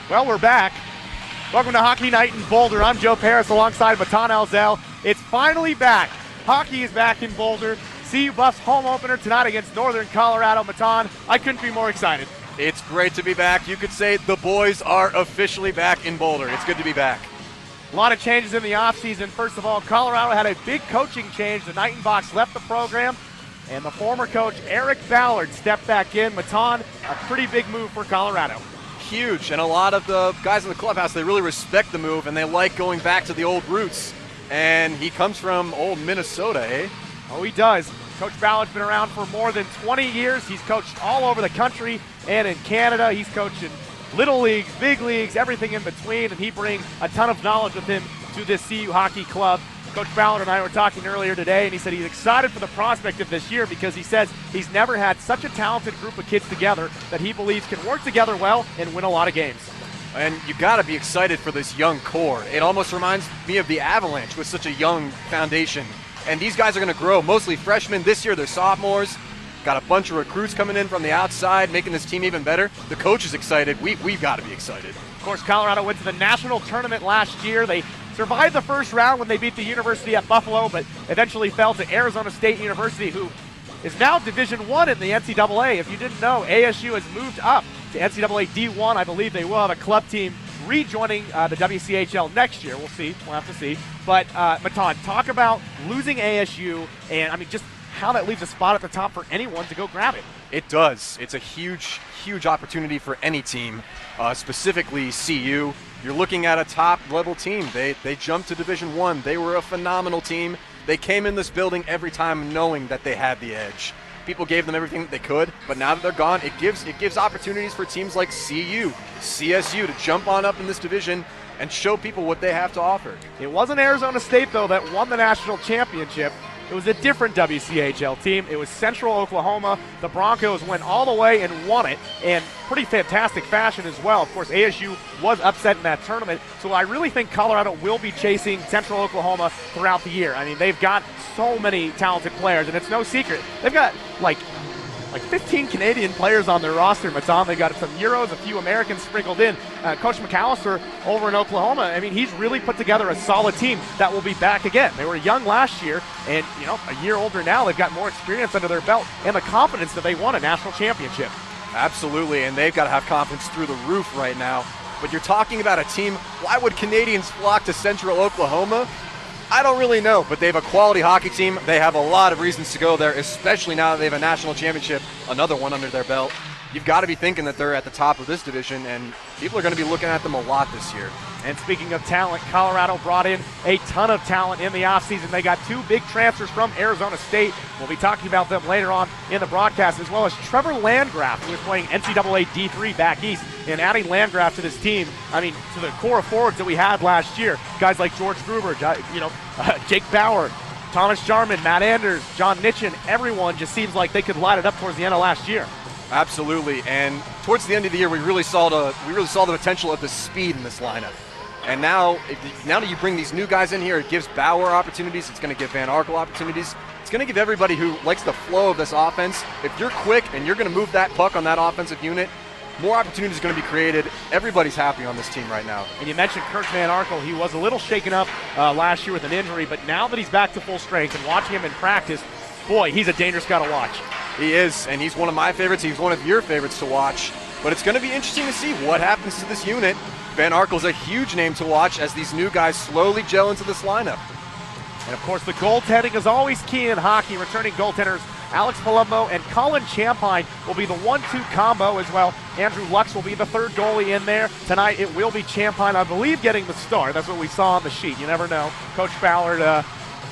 Well, we're back. Welcome to Hockey Night in Boulder. I'm Joe Paris alongside Matan Elzel. It's finally back. Hockey is back in Boulder. CU Buffs home opener tonight against Northern Colorado. Matan, I couldn't be more excited. It's great to be back. You could say the boys are officially back in Boulder. It's good to be back. A lot of changes in the offseason. First of all, Colorado had a big coaching change. The Nightenbachs left the program, and the former coach, Eric Ballard, stepped back in. Matan, a pretty big move for Colorado. Huge, and a lot of the guys in the clubhouse, they really respect the move, and they like going back to the old roots. And he comes from old Minnesota, eh? Oh, he does. Coach Ballard's been around for more than 20 years. He's coached all over the country and in Canada. He's coached in little leagues, big leagues, everything in between, and he brings a ton of knowledge with him to this CU hockey club. Coach Ballard and I were talking earlier today, and he said he's excited for the prospect of this year because he says he's never had such a talented group of kids together that he believes can work together well and win a lot of games. And you got to be excited for this young core. It almost reminds me of the Avalanche with such a young foundation. And these guys are going to grow, mostly freshmen. This year they're sophomores. Got a bunch of recruits coming in from the outside, making this team even better. The coach is excited. We've got to be excited. Of course, Colorado went to the national tournament last year. They survived the first round when they beat the University at Buffalo, but eventually fell to Arizona State University, who is now Division I in the NCAA. If you didn't know, ASU has moved up to NCAA D1. I believe they will have a club team rejoining the WCHL next year. We'll see. We'll have to see. But, Matan, talk about losing ASU and, just how that leaves a spot at the top for anyone to go grab it. It does. It's a huge, huge opportunity for any team, specifically CU. You're looking at a top-level team. They jumped to Division I. They were a phenomenal team. They came in this building every time knowing that they had the edge. People gave them everything that they could, but now that they're gone, it gives opportunities for teams like CU, CSU to jump on up in this division and show people what they have to offer. It wasn't Arizona State, though, that won the national championship. It was a different WCHL team. It was Central Oklahoma. The Broncos went all the way and won it in pretty fantastic fashion as well. Of course, ASU was upset in that tournament, so I really think Colorado will be chasing Central Oklahoma throughout the year. They've got so many talented players, and it's no secret. They've got like 15 Canadian players on their roster, Matan. They've got some Euros, a few Americans sprinkled in. Coach McAllister over in Oklahoma, he's really put together a solid team that will be back again. They were young last year, and a year older now. They've got more experience under their belt and the confidence that they won a national championship. Absolutely, and they've got to have confidence through the roof right now. But you're talking about a team, why would Canadians flock to Central Oklahoma? I don't really know, but they have a quality hockey team. They have a lot of reasons to go there, especially now that they have a national championship, another one under their belt. You've got to be thinking that they're at the top of this division, and people are going to be looking at them a lot this year. And speaking of talent, Colorado brought in a ton of talent in the offseason. They got two big transfers from Arizona State. We'll be talking about them later on in the broadcast, as well as Trevor Landgraf, who is playing NCAA D3 back east. And adding Landgraf to this team, to the core of forwards that we had last year, guys like George Gruber, Jake Bauer, Thomas Jarman, Matt Anders, John Nitchin, everyone just seems like they could light it up towards the end of last year. Absolutely, and towards the end of the year, we really saw the potential of the speed in this lineup. And now that you bring these new guys in here, it gives Bauer opportunities. It's going to give Van Arkel opportunities. It's going to give everybody who likes the flow of this offense. If you're quick and you're going to move that puck on that offensive unit, more opportunities are going to be created. Everybody's happy on this team right now. And you mentioned Kurt Van Arkel. He was a little shaken up last year with an injury, but now that he's back to full strength and watching him in practice, boy, he's a dangerous guy to watch. He is, and he's one of my favorites. He's one of your favorites to watch. But it's going to be interesting to see what happens to this unit. Van Arkel's a huge name to watch as these new guys slowly gel into this lineup. And, of course, the goaltending is always key in hockey. Returning goaltenders Alex Palumbo and Colin Champagne will be the 1-2 combo as well. Andrew Lux will be the third goalie in there. Tonight it will be Champagne, I believe, getting the start. That's what we saw on the sheet. You never know. Coach Ballard,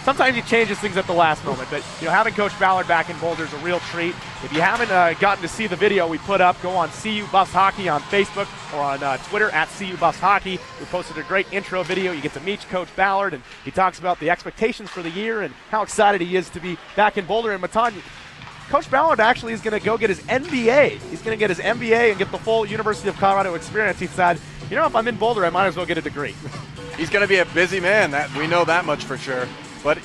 sometimes he changes things at the last moment, but having Coach Ballard back in Boulder is a real treat. If you haven't gotten to see the video we put up, go on CU Buffs Hockey on Facebook or on Twitter at CU Buffs Hockey. We posted a great intro video. You get to meet Coach Ballard, and he talks about the expectations for the year and how excited he is to be back in Boulder. And Matan, Coach Ballard actually is going to go get his MBA. He's going to get his MBA and get the full University of Colorado experience. He said, if I'm in Boulder, I might as well get a degree. He's going to be a busy man. We know that much for sure. But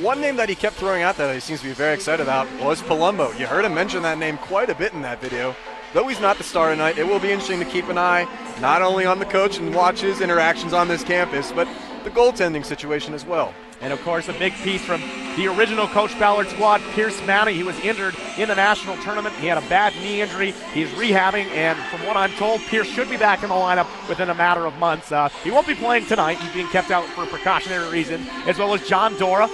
one name that he kept throwing out that he seems to be very excited about was Palumbo. You heard him mention that name quite a bit in that video. though he's not the star tonight, it will be interesting to keep an eye not only on the coach and watch his interactions on this campus, but the goaltending situation as well. And, of course, a big piece from the original Coach Ballard squad, Pierce Manning. He was injured in the national tournament. He had a bad knee injury. He's rehabbing, and from what I'm told, Pierce should be back in the lineup within a matter of months. He won't be playing tonight. He's being kept out for a precautionary reason, as well as John Dora.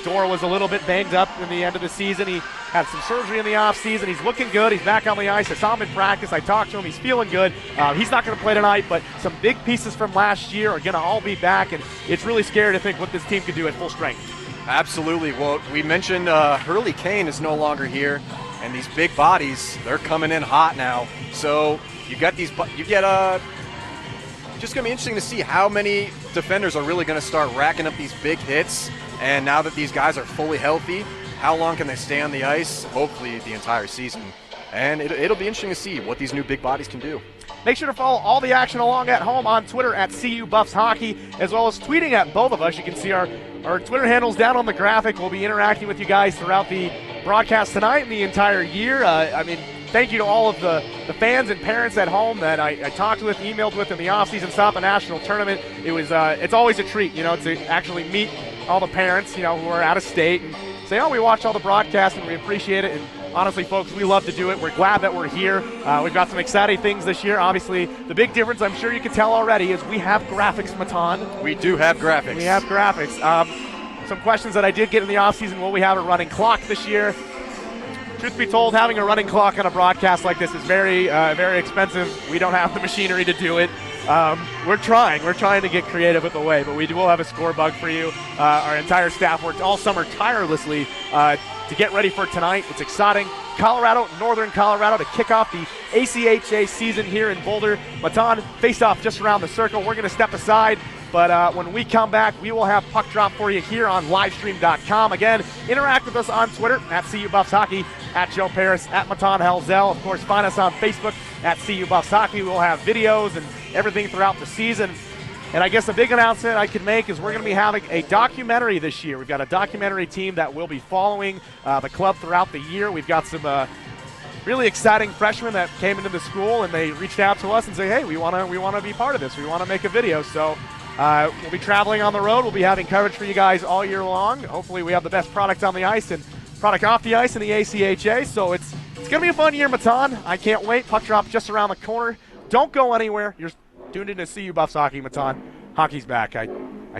Dora was a little bit banged up in the end of the season. He had some surgery in the offseason. He's looking good. He's back on the ice. I saw him in practice. I talked to him. He's feeling good. He's not going to play tonight, but some big pieces from last year are going to all be back, and it's really scary to think what this team could do at full strength. Absolutely. Well, we mentioned Hurley Kane is no longer here, and these big bodies, they're coming in hot now. So you get just going to be interesting to see how many defenders are really going to start racking up these big hits. And now that these guys are fully healthy, how long can they stay on the ice? Hopefully the entire season. And it'll be interesting to see what these new big bodies can do. Make sure to follow all the action along at home on Twitter at CU Buffs Hockey, as well as tweeting at both of us. You can see our Twitter handles down on the graphic. We'll be interacting with you guys throughout the broadcast tonight and the entire year. Thank you to all of the fans and parents at home that I talked with, emailed with in the offseason stop the national tournament. It's always a treat, to actually meet all the parents, who are out of state and say, we watched all the broadcasts and we appreciate it. And honestly, folks, we love to do it. We're glad that we're here. We've got some exciting things this year. Obviously, the big difference, I'm sure you can tell already, is we have graphics, Matan. We do have graphics. We have graphics. Some questions that I did get in the offseason, will we have a running clock this year? Truth be told, having a running clock on a broadcast like this is very, very expensive. We don't have the machinery to do it. We're trying to get creative with the way, but we will have a score bug for you. Our entire staff worked all summer tirelessly to get ready for tonight. It's exciting. Northern Colorado to kick off the ACHA season here in Boulder. Matan face off just around the circle. We're going to step aside, but when we come back, we will have Puck Drop for you here on livestream.com. Again, interact with us on Twitter at CU Buffs Hockey, at Joe Paris, at Matan Helzel. Of course, find us on Facebook at CU Buffs Hockey. We'll have videos and everything throughout the season. And I guess the big announcement I can make is we're going to be having a documentary this year. We've got a documentary team that will be following the club throughout the year. We've got some really exciting freshmen that came into the school, and they reached out to us and say, hey, we want to be part of this. We want to make a video. So we'll be traveling on the road. We'll be having coverage for you guys all year long. Hopefully we have the best product on the ice and product off the ice in the ACHA. So it's going to be a fun year, Matan. I can't wait. Puck Drop just around the corner. Don't go anywhere. You're tuned in to CU Buffs Hockey, Matan. Hockey's back. I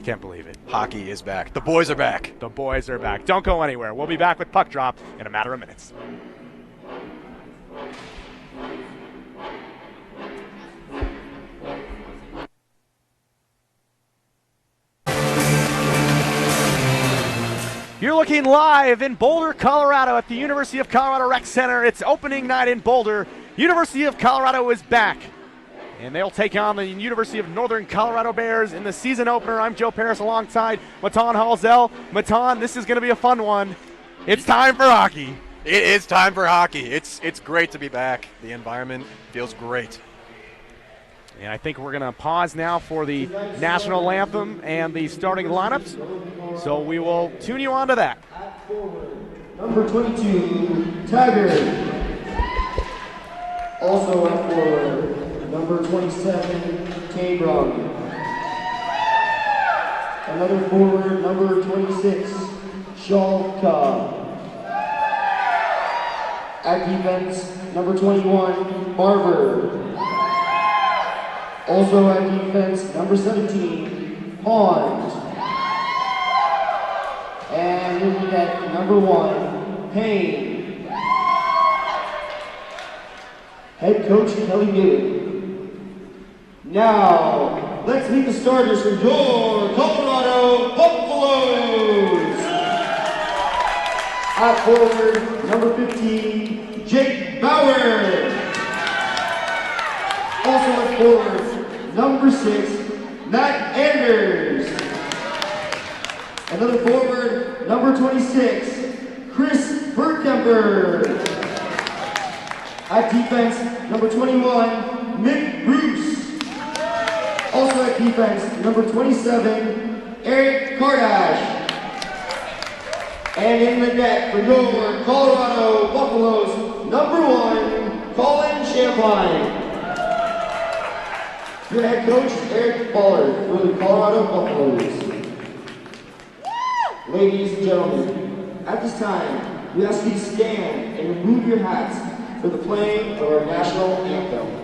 can't believe it. Hockey is back. The boys are back. The boys are back. Don't go anywhere. We'll be back with Puck Drop in a matter of minutes. You're looking live in Boulder, Colorado at the University of Colorado Rec Center. It's opening night in Boulder. University of Colorado is back, and they'll take on the University of Northern Colorado Bears in the season opener. I'm Joe Paris alongside Matan Halzel. Matan, this is going to be a fun one. It's time for hockey. It is time for hockey. It's great to be back. The environment feels great. And I think we're going to pause now for the national anthem and the starting lineups. So we will tune you on to that. At forward, number 22, Tiger. Also at forward, number 27, K-Brown. Another forward, number 26, Shalka. At defense, number 21, Barber. Also at defense, number 17, Pond. And in the net, number 1, Payne. Head coach Kelly Newton. Now, let's meet the starters for your Colorado Buffaloes. At forward, number 15, Jake Bauer. Also at forward, number 6, Matt Anders. Another forward, number 26, Chris Berkemper. At defense, number 21, Nick Bruce. Also at defense, number 27, Eric Kardash. And in the net for your Colorado Buffaloes, number 1, Colin Champaign. Your head coach, Eric Ballard, for the Colorado Buffaloes. Ladies and gentlemen, at this time, we ask you to stand and remove your hats for the playing of our national anthem.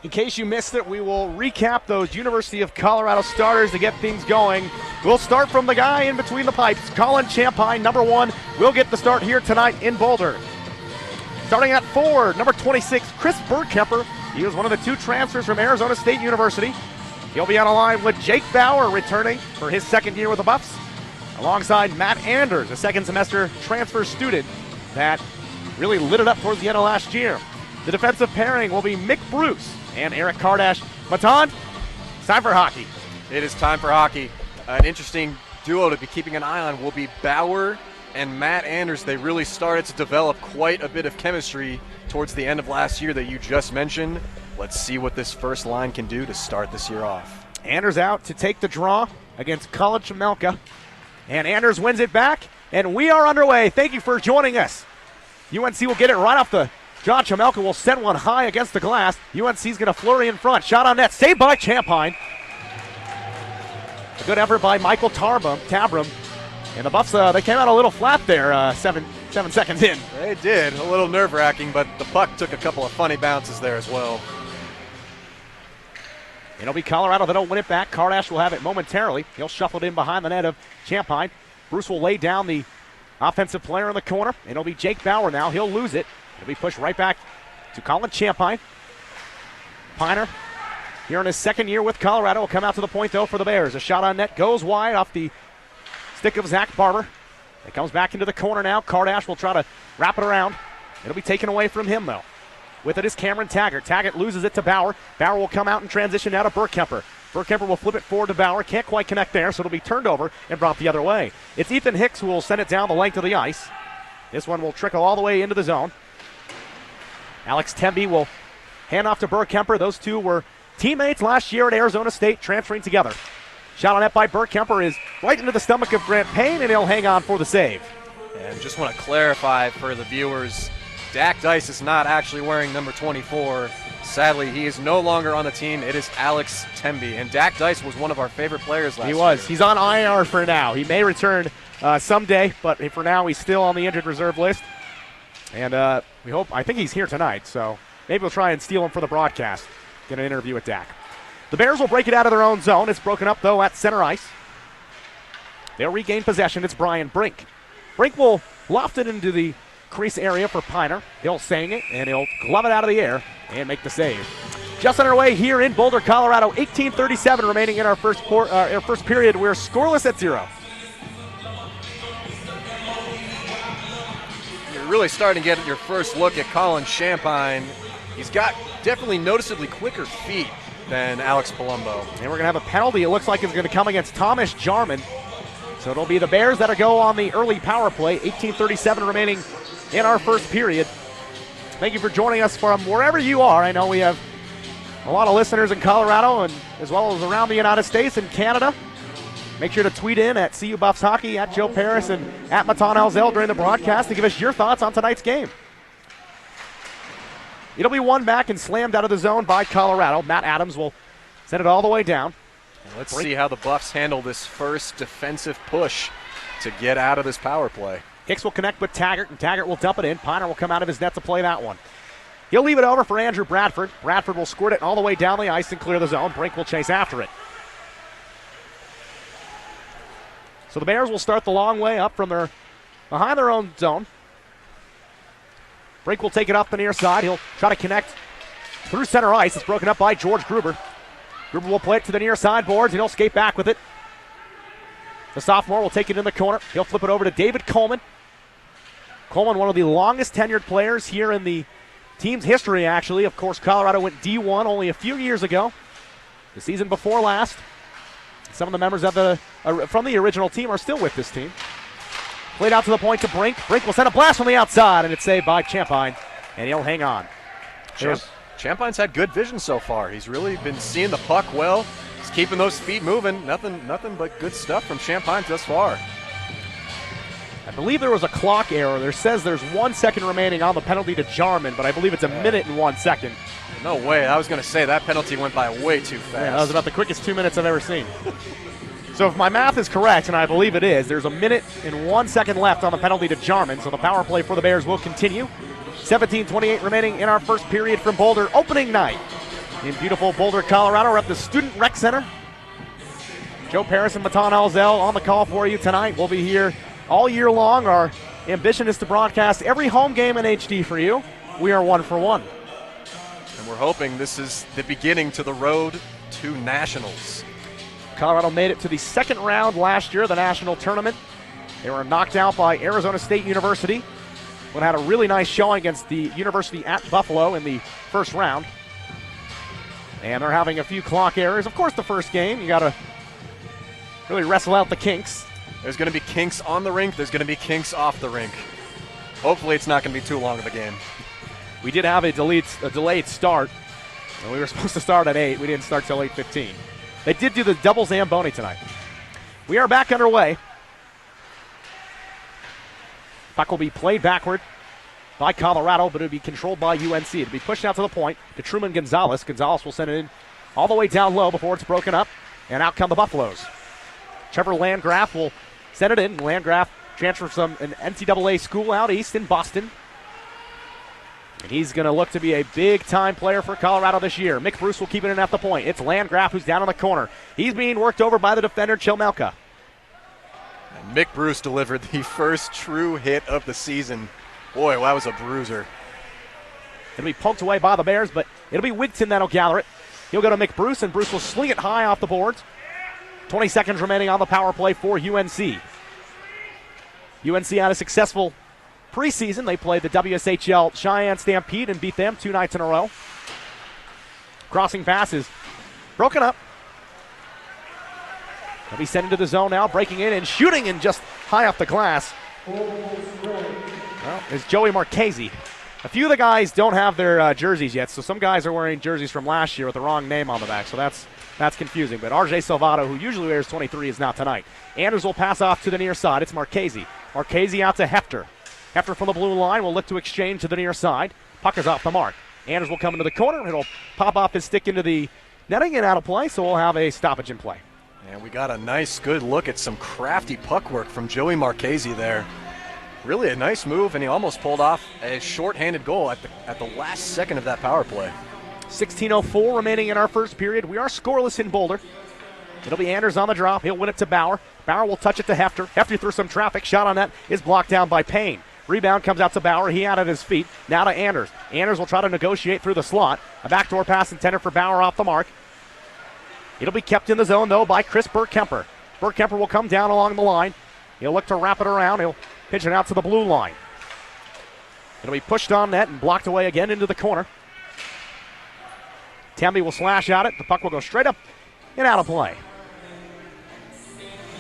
In case you missed it, we will recap those University of Colorado starters to get things going. We'll start from the guy in between the pipes. Colin Champaign, number 1, will get the start here tonight in Boulder. Starting at 4, number 26, Chris Bergkemper. He was one of the 2 transfers from Arizona State University. He'll be on a line with Jake Bauer returning for his second year with the Buffs, alongside Matt Anders, a second semester transfer student that really lit it up towards the end of last year. The defensive pairing will be Mick Bruce and Eric Kardash. Matan, it's time for hockey. It is time for hockey. An interesting duo to be keeping an eye on will be Bauer and Matt Anders. They really started to develop quite a bit of chemistry towards the end of last year that you just mentioned. Let's see what this first line can do to start this year off. Anders out to take the draw against College Chamelka. And Anders wins it back, and we are underway. Thank you for joining us. UNC will get it right off the John Chamelka will send one high against the glass. UNC's going to flurry in front. Shot on net, saved by Champaign. A good effort by Michael Tabram. And the Buffs, they came out a little flat there 7 seconds in. They did. A little nerve-wracking, but the puck took a couple of funny bounces there as well. It'll be Colorado that'll win it back. Kardash will have it momentarily. He'll shuffle it in behind the net of Champaign. Bruce will lay down the offensive player in the corner. And it'll be Jake Bauer now. He'll lose it. It'll be pushed right back to Colin Champaign. Piner, here in his second year with Colorado, will come out to the point, though, for the Bears. A shot on net goes wide off the stick of Zach Barber. It comes back into the corner now. Kardash will try to wrap it around. It'll be taken away from him, though. With it is Cameron Taggart. Taggart loses it to Bauer. Bauer will come out and transition now to Bergkemper. Bergkemper will flip it forward to Bauer. Can't quite connect there, so it'll be turned over and brought the other way. It's Ethan Hicks who will send it down the length of the ice. This one will trickle all the way into the zone. Alex Temby will hand off to Bergkemper. Those two were teammates last year at Arizona State, transferring together. Shot on net by Bergkemper is right into the stomach of Grant Payne, and he'll hang on for the save. And just want to clarify for the viewers, Dak Dice is not actually wearing number 24. Sadly, he is no longer on the team. It is Alex Temby. And Dak Dice was one of our favorite players last year. He was. He's on IR for now. He may return someday, but for now he's still on the injured reserve list. And I think he's here tonight, so maybe we'll try and steal him for the broadcast. Get an interview with Dak. The Bears will break it out of their own zone. It's broken up, though, at center ice. They'll regain possession. It's Brian Brink. Brink will loft it into the crease area for Piner. He'll sang it, and he'll glove it out of the air and make the save. Just underway here in Boulder, Colorado. 18:37 remaining in our first period. We're scoreless at 0. You're really starting to get your first look at Colin Champaign. He's got definitely noticeably quicker feet than Alex Palumbo. And we're going to have a penalty. It looks like it's going to come against Thomas Jarman. So it'll be the Bears that'll go on the early power play. 18:37 remaining in our first period. Thank you for joining us from wherever you are. I know we have a lot of listeners in Colorado and as well as around the United States and Canada. Make sure to tweet in at CU Buffs Hockey, at Joe Paris, and at Matan Alzel during the broadcast to give us your thoughts on tonight's game. It'll be won back and slammed out of the zone by Colorado. Matt Adams will send it all the way down. And let's see how the Buffs handle this first defensive push to get out of this power play. Hicks will connect with Taggart, and Taggart will dump it in. Piner will come out of his net to play that one. He'll leave it over for Andrew Bradford. Bradford will squirt it all the way down the ice and clear the zone. Brink will chase after it. So the Bears will start the long way up from behind their own zone. Brink will take it up the near side. He'll try to connect through center ice. It's broken up by George Gruber. Gruber will play it to the near side boards, and he'll skate back with it. The sophomore will take it in the corner. He'll flip it over to David Coleman. Coleman, one of the longest tenured players here in the team's history, actually. Of course, Colorado went D1 only a few years ago, the season before last. Some of the members of from the original team are still with this team. Played out to the point to Brink. Brink will send a blast from the outside, and it's saved by Champagne, and he'll hang on. Champine's had good vision so far. He's really been seeing the puck well. He's keeping those feet moving. Nothing but good stuff from Champagne thus far. I believe there was a clock error. There says there's 1 second remaining on the penalty to Jarman, but I believe it's a minute and 1 second. No way. I was going to say that penalty went by way too fast. Yeah, that was about the quickest 2 minutes I've ever seen. So if my math is correct, and I believe it is, there's a minute and 1 second left on the penalty to Jarman, so the power play for the Bears will continue. 17:28 remaining in our first period from Boulder opening night. In beautiful Boulder, Colorado, we're at the Student Rec Center. Joe Paris and Matan Alzel on the call for you tonight. We'll be here all year long. Our ambition is to broadcast every home game in HD for you. We are 1 for 1. And we're hoping this is the beginning to the road to nationals. Colorado made it to the second round last year, the national tournament. They were knocked out by Arizona State University, but had a really nice showing against the University at Buffalo in the first round. And they're having a few clock errors. Of course, the first game, you got to really wrestle out the kinks. There's going to be kinks on the rink. There's going to be kinks off the rink. Hopefully it's not going to be too long of a game. We did have a delayed start. And we were supposed to start at 8. We didn't start till 8:15. They did do the double Zamboni tonight. We are back underway. Puck will be played backward by Colorado, but it'll be controlled by UNC. It'll be pushed out to the point to Truman Gonzalez. Gonzalez will send it in all the way down low before it's broken up, and out come the Buffaloes. Trevor Landgraf will send it in. Landgraf transfers from an NCAA school out east in Boston. And he's going to look to be a big-time player for Colorado this year. Mick Bruce will keep it in at the point. It's Landgraf who's down in the corner. He's being worked over by the defender, Chilmelka. And Mick Bruce delivered the first true hit of the season. Boy, that was a bruiser. It'll be poked away by the Bears, but it'll be Wigton that'll gather it. He'll go to Mick Bruce, and Bruce will sling it high off the boards. 20 seconds remaining on the power play for UNC. UNC had a successful preseason. They played the WSHL Cheyenne Stampede and beat them 2 nights in a row. Crossing pass is broken up. They'll be sent into the zone now, breaking in and shooting and just high off the glass. Well, it's Joey Marchese. A few of the guys don't have their jerseys yet, so some guys are wearing jerseys from last year with the wrong name on the back, so that's confusing. But RJ Salvato, who usually wears 23, is not tonight. Anders will pass off to the near side. It's Marchese. Marchese out to Hefter. Hefter from the blue line will look to exchange to the near side. Puck is off the mark. Anders will come into the corner. It'll pop off his stick into the netting and out of play, so we'll have a stoppage in play. And we got a nice, good look at some crafty puck work from Joey Marchese there. Really a nice move, and he almost pulled off a short-handed goal at the last second of that power play. 16:04 remaining in our first period. We are scoreless in Boulder. It'll be Anders on the drop. He'll win it to Bauer. Bauer will touch it to Hefter. Hefter through some traffic. Shot on that is blocked down by Payne. Rebound comes out to Bauer. He out at his feet. Now to Anders. Anders will try to negotiate through the slot. A backdoor pass intended for Bauer off the mark. It'll be kept in the zone, though, by Chris Burkemper. Burkemper will come down along the line. He'll look to wrap it around. He'll pitch it out to the blue line. It'll be pushed on net and blocked away again into the corner. Temby will slash at it. The puck will go straight up and out of play.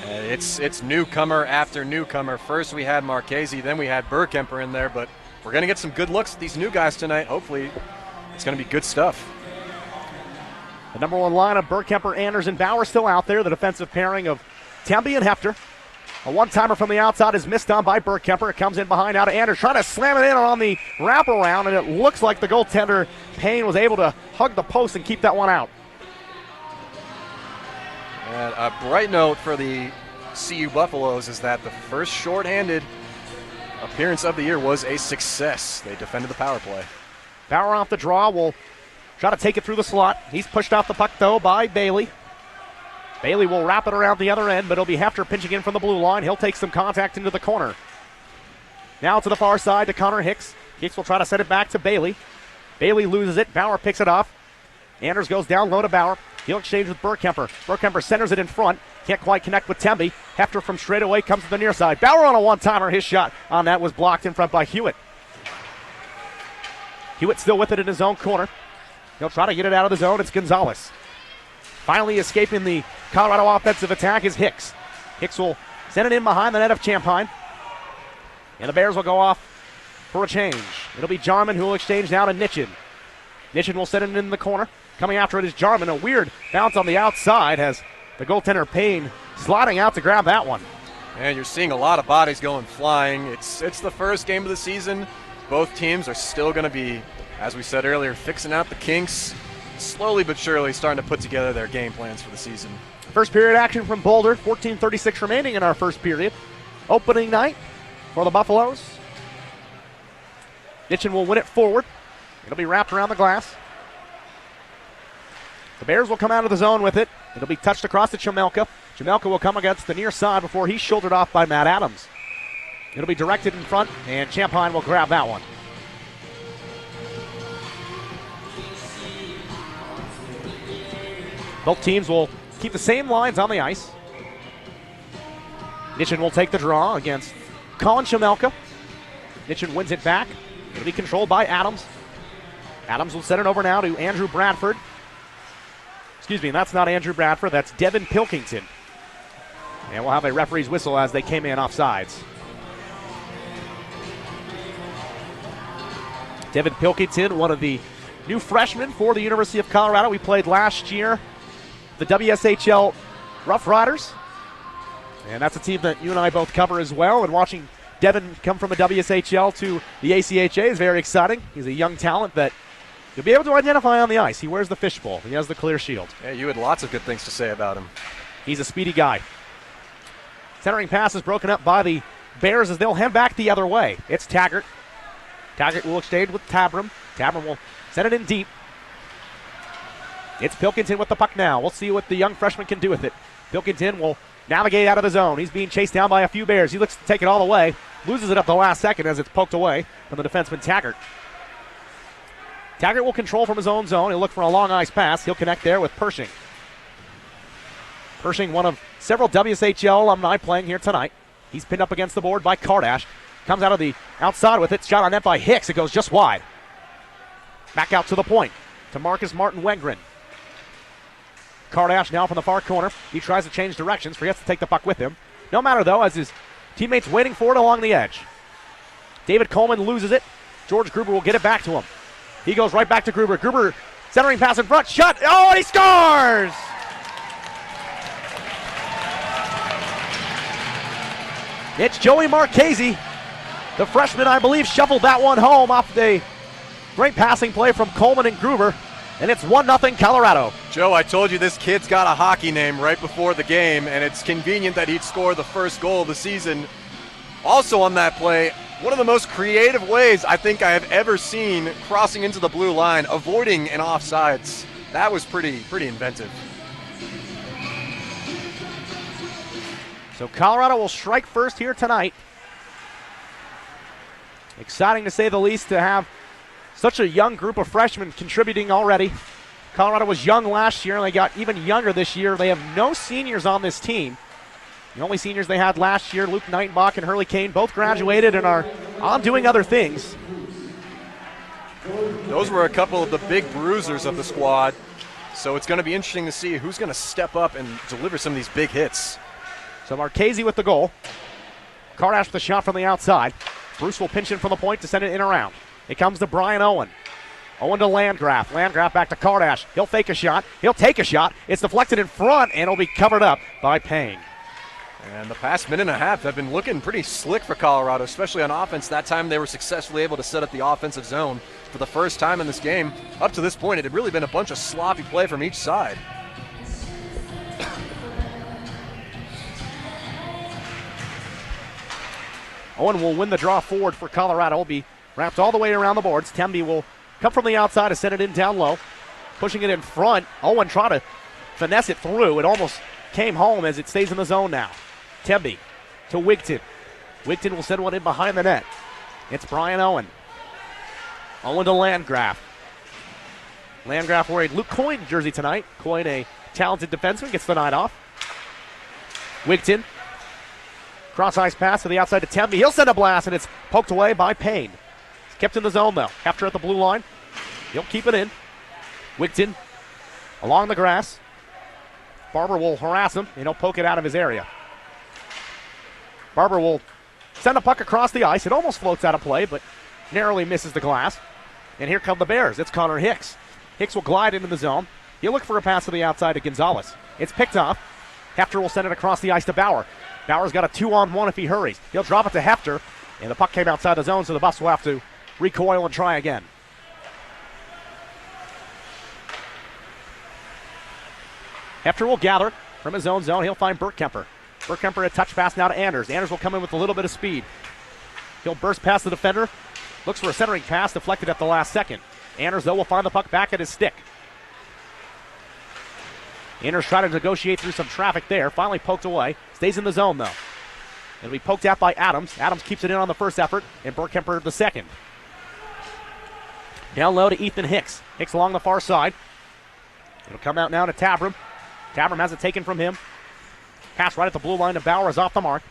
It's newcomer after newcomer. First we had Marchese, then we had Burkemper in there, but we're going to get some good looks at these new guys tonight. Hopefully it's going to be good stuff. The number one line of Burkemper, Anders, and Bauer still out there. The defensive pairing of Temby and Hefter. A one-timer from the outside is missed on by Burkemper. It comes in behind out to Anders, trying to slam it in on the wraparound, and it looks like the goaltender, Payne, was able to hug the post and keep that one out. And a bright note for the CU Buffaloes is that the first shorthanded appearance of the year was a success. They defended the power play. Bauer off the draw will try to take it through the slot. He's pushed off the puck, though, by Bailey. Bailey will wrap it around the other end, but it'll be Hefter pinching in from the blue line. He'll take some contact into the corner. Now to the far side to Connor Hicks. Hicks will try to set it back to Bailey. Bailey loses it. Bauer picks it off. Anders goes down low to Bauer. He'll exchange with Burkemper. Burkemper centers it in front. Can't quite connect with Temby. Hefter from straight away comes to the near side. Bauer on a one-timer. His shot on that was blocked in front by Hewitt. Hewitt still with it in his own corner. He'll try to get it out of the zone. It's Gonzalez. Finally escaping the Colorado offensive attack is Hicks. Hicks will send it in behind the net of Champagne. And the Bears will go off for a change. It'll be Jarman who will exchange now to Nitchin. Nitchin will send it in the corner. Coming after it is Jarman. A weird bounce on the outside has the goaltender Payne sliding out to grab that one. And you're seeing a lot of bodies going flying. It's the first game of the season. Both teams are still going to be, as we said earlier, fixing out the kinks. Slowly but surely starting to put together their game plans for the season. First period action from Boulder. 14:36 remaining in our first period. Opening night for the Buffaloes. Nitchin will win it forward. It'll be wrapped around the glass. The Bears will come out of the zone with it. It'll be touched across to Chamelka. Chamelka will come against the near side before he's shouldered off by Matt Adams. It'll be directed in front, and Champagne will grab that one. Both teams will keep the same lines on the ice. Nitchin will take the draw against Colin Chamelka. Nitchin wins it back. It'll be controlled by Adams. Adams will send it over now to Andrew Bradford. Excuse me, that's not Andrew Bradford, that's Devin Pilkington. And we'll have a referee's whistle as they came in offsides. Devin Pilkington, one of the new freshmen for the University of Colorado. We played last year the WSHL Rough Riders. And that's a team that you and I both cover as well. And watching Devin come from a WSHL to the ACHA is very exciting. He's a young talent that you'll be able to identify on the ice. He wears the fishbowl. He has the clear shield. Yeah, you had lots of good things to say about him. He's a speedy guy. Centering pass is broken up by the Bears as they'll head back the other way. It's Taggart. Taggart will exchange with Tabram. Tabram will send it in deep. It's Pilkington with the puck now. We'll see what the young freshman can do with it. Pilkington will navigate out of the zone. He's being chased down by a few Bears. He looks to take it all the way. Loses it up the last second as it's poked away from the defenseman Taggart. Taggart will control from his own zone. He'll look for a long ice pass. He'll connect there with Pershing. Pershing, one of several WSHL alumni playing here tonight. He's pinned up against the board by Kardash. Comes out of the outside with it. Shot on net by Hicks. It goes just wide. Back out to the point to Marcus Martin Wengren. Kardash now from the far corner. He tries to change directions. Forgets to take the puck with him. No matter, though, as his teammates waiting for it along the edge. David Coleman loses it. George Gruber will get it back to him. He goes right back to Gruber. Gruber centering pass in front. Shot. Oh, he scores! It's Joey Marchese. The freshman, I believe, shuffled that one home off the great passing play from Coleman and Gruber. And it's 1-0 Colorado. Joe, I told you this kid's got a hockey name right before the game, and it's convenient that he'd score the first goal of the season. Also on that play, one of the most creative ways I think I have ever seen crossing into the blue line, avoiding an offsides. That was pretty inventive. So Colorado will strike first here tonight. Exciting to say the least to have such a young group of freshmen contributing already. Colorado was young last year, and they got even younger this year. They have no seniors on this team. The only seniors they had last year, Luke Nightenbach and Hurley Kane, both graduated and are on doing other things. Those were a couple of the big bruisers of the squad, so it's going to be interesting to see who's going to step up and deliver some of these big hits. So Marchese with the goal. Kardash with the shot from the outside. Bruce will pinch in from the point to send it in around. It comes to Brian Owen. Owen to Landgraf. Landgraf back to Kardash. He'll fake a shot. He'll take a shot. It's deflected in front, and it'll be covered up by Payne. And the past minute and a half have been looking pretty slick for Colorado, especially on offense. That time they were successfully able to set up the offensive zone for the first time in this game. Up to this point, it had really been a bunch of sloppy play from each side. Owen will win the draw forward for Colorado. Will be wrapped all the way around the boards. Temby will come from the outside to send it in down low. Pushing it in front. Owen try to finesse it through. It almost came home as it stays in the zone now. Temby to Wigton. Wigton will send one in behind the net. It's Brian Owen. Owen to Landgraf. Landgraf wearing Luke Coyne jersey tonight. Coyne, a talented defenseman, gets the night off. Wigton. Cross-ice pass to the outside to Temby. He'll send a blast, and it's poked away by Payne. It's kept in the zone, though. Hefter at the blue line. He'll keep it in. Wigton along the grass. Barber will harass him, and he'll poke it out of his area. Barber will send a puck across the ice. It almost floats out of play, but narrowly misses the glass. And here come the Bears. It's Connor Hicks. Hicks will glide into the zone. He'll look for a pass to the outside to Gonzalez. It's picked off. Hefter will send it across the ice to Bauer. Bauer's got a 2-on-1 if he hurries. He'll drop it to Hefter, and the puck came outside the zone, so the Buffs will have to recoil and try again. Hefter will gather from his own zone. He'll find Burkemper. Burkemper a touch pass now to Anders. Anders will come in with a little bit of speed. He'll burst past the defender. Looks for a centering pass deflected at the last second. Anders, though, will find the puck back at his stick. Anders trying to negotiate through some traffic there. Finally poked away. Stays in the zone, though. It'll be poked out by Adams. Adams keeps it in on the first effort, and Burkemper the second. Down low to Ethan Hicks. Hicks along the far side. It'll come out now to Tabram. Tabram has it taken from him. Pass right at the blue line to Bauer is off the mark.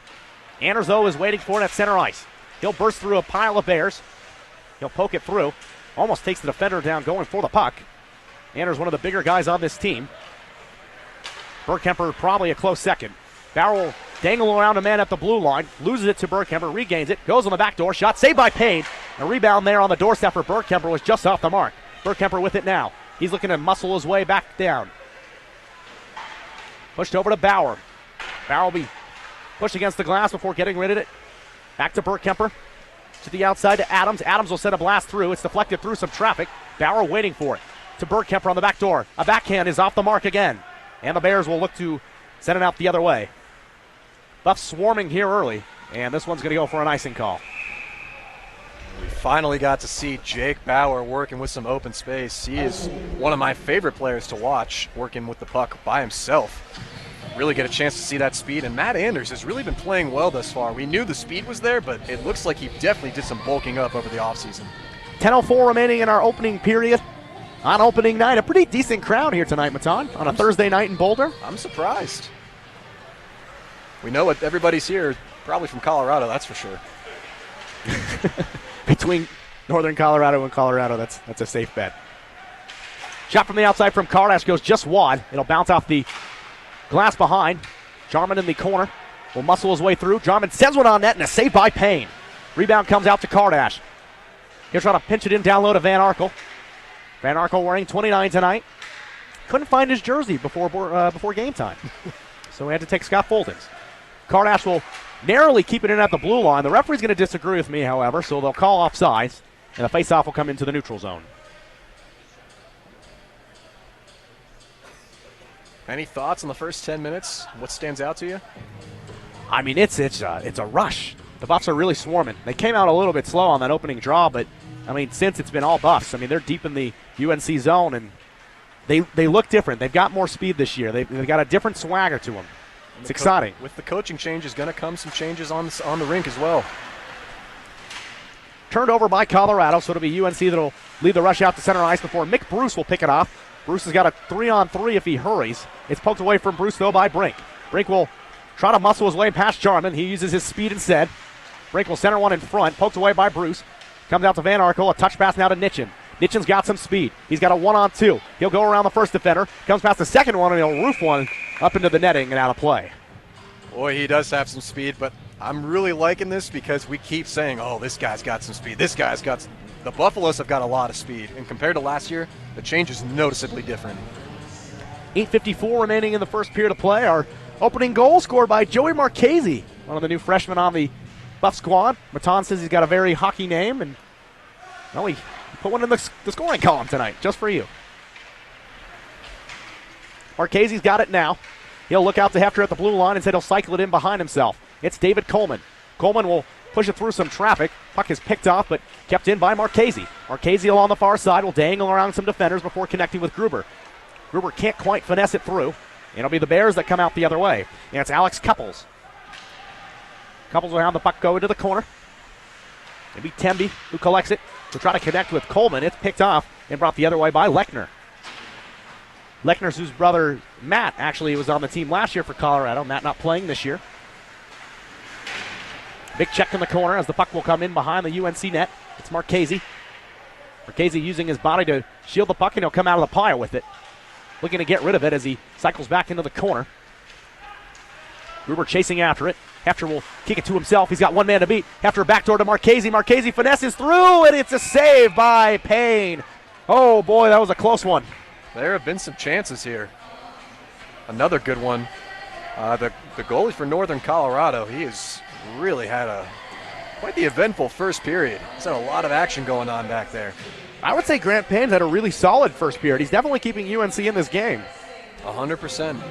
Anders, though, is waiting for it at center ice. He'll burst through a pile of Bears. He'll poke it through. Almost takes the defender down going for the puck. Anders, one of the bigger guys on this team. Burkemper probably a close second. Bauer will dangle around a man at the blue line. Loses it to Burkemper. Regains it. Goes on the back door. Shot saved by Payne. A rebound there on the doorstep for Burkemper was just off the mark. Burkemper with it now. He's looking to muscle his way back down. Pushed over to Bauer. Bauer will be pushed against the glass before getting rid of it. Back to Burkemper. To the outside to Adams. Adams will send a blast through. It's deflected through some traffic. Bauer waiting for it. To Burkemper on the back door. A backhand is off the mark again. And the Bears will look to send it out the other way. Buffs swarming here early. And this one's going to go for an icing call. We finally got to see Jake Bauer working with some open space. He is one of my favorite players to watch working with the puck by himself. Really get a chance to see that speed. And Matt Anders has really been playing well thus far. We knew the speed was there, but it looks like he definitely did some bulking up over the offseason. 10:04 remaining in our opening period. On opening night, a pretty decent crowd here tonight, Matan, on a Thursday night in Boulder. I'm surprised. We know what everybody's here, probably from Colorado, that's for sure. Between Northern Colorado and Colorado, that's a safe bet. Shot from the outside from Kardash goes just wide. It'll bounce off the glass behind. Jarman in the corner will muscle his way through. Jarman sends one on net and a save by Payne. Rebound comes out to Kardash. He'll try to pinch it in down low to Van Arkel. Van Arkel wearing 29 tonight. Couldn't find his jersey before game time. So we had to take Scott Fulton's. Kardash will narrowly keep it in at the blue line. The referee's going to disagree with me, however, so they'll call offsides, and the faceoff will come into the neutral zone. Any thoughts on the first 10 minutes? What stands out to you? I mean, it's a rush. The Buffs are really swarming. They came out a little bit slow on that opening draw, but I mean, since it's been all Buffs, I mean, they're deep in the UNC zone, and they look different. They've got more speed this year. They've got a different swagger to them. It's exciting. With the coaching change is going to come some changes on the rink as well. Turned over by Colorado, so it'll be UNC that'll lead the rush out to center ice before Mick Bruce will pick it off. Bruce has got a 3-on-3 if he hurries. It's poked away from Bruce, though, by Brink. Brink will try to muscle his way past Jarman. He uses his speed instead. Brink will center one in front, poked away by Bruce. Comes out to Van Arkel, a touch pass now to Nitchin. Nitchin's got some speed. He's got a 1-on-2. He'll go around the first defender, comes past the second one, and he'll roof one up into the netting and out of play. Boy, he does have some speed, but I'm really liking this because we keep saying, oh, this guy's got some speed. This guy's got some. The Buffaloes have got a lot of speed, and compared to last year, the change is noticeably different. 8:54 remaining in the first period of play. Our Opening goal scored by Joey Marchese, one of the new freshmen on the Buff squad. Matan says he's got a very hockey name, and well, he put one in the scoring column tonight, just for you. Marchese's got it now. He'll look out to Hefter at the blue line and said he'll cycle it in behind himself. It's David Coleman. Coleman will push it through some traffic. Puck is picked off, but kept in by Marchese. Marchese along the far side will dangle around some defenders before connecting with Gruber. Gruber can't quite finesse it through. It'll be the Bears that come out the other way. And it's Alex Couples. Couples will have the puck go into the corner. It'll be Temby who collects it to try to connect with Coleman. It's picked off and brought the other way by Lechner. Lechner's whose brother Matt actually was on the team last year for Colorado. Matt not playing this year. Big check in the corner as the puck will come in behind the UNC net. It's Marchese. Marchese using his body to shield the puck, and he'll come out of the pile with it. Looking to get rid of it as he cycles back into the corner. Gruber chasing after it. Hefter will kick it to himself. He's got one man to beat. Hefter backdoor to Marchese. Marchese finesses through, and it's a save by Payne. Oh, boy, that was a close one. There have been some chances here. Another good one. The goalie for Northern Colorado, he has really had quite the eventful first period. He's had a lot of action going on back there. I would say Grant Payne's had a really solid first period. He's definitely keeping UNC in this game. 100%.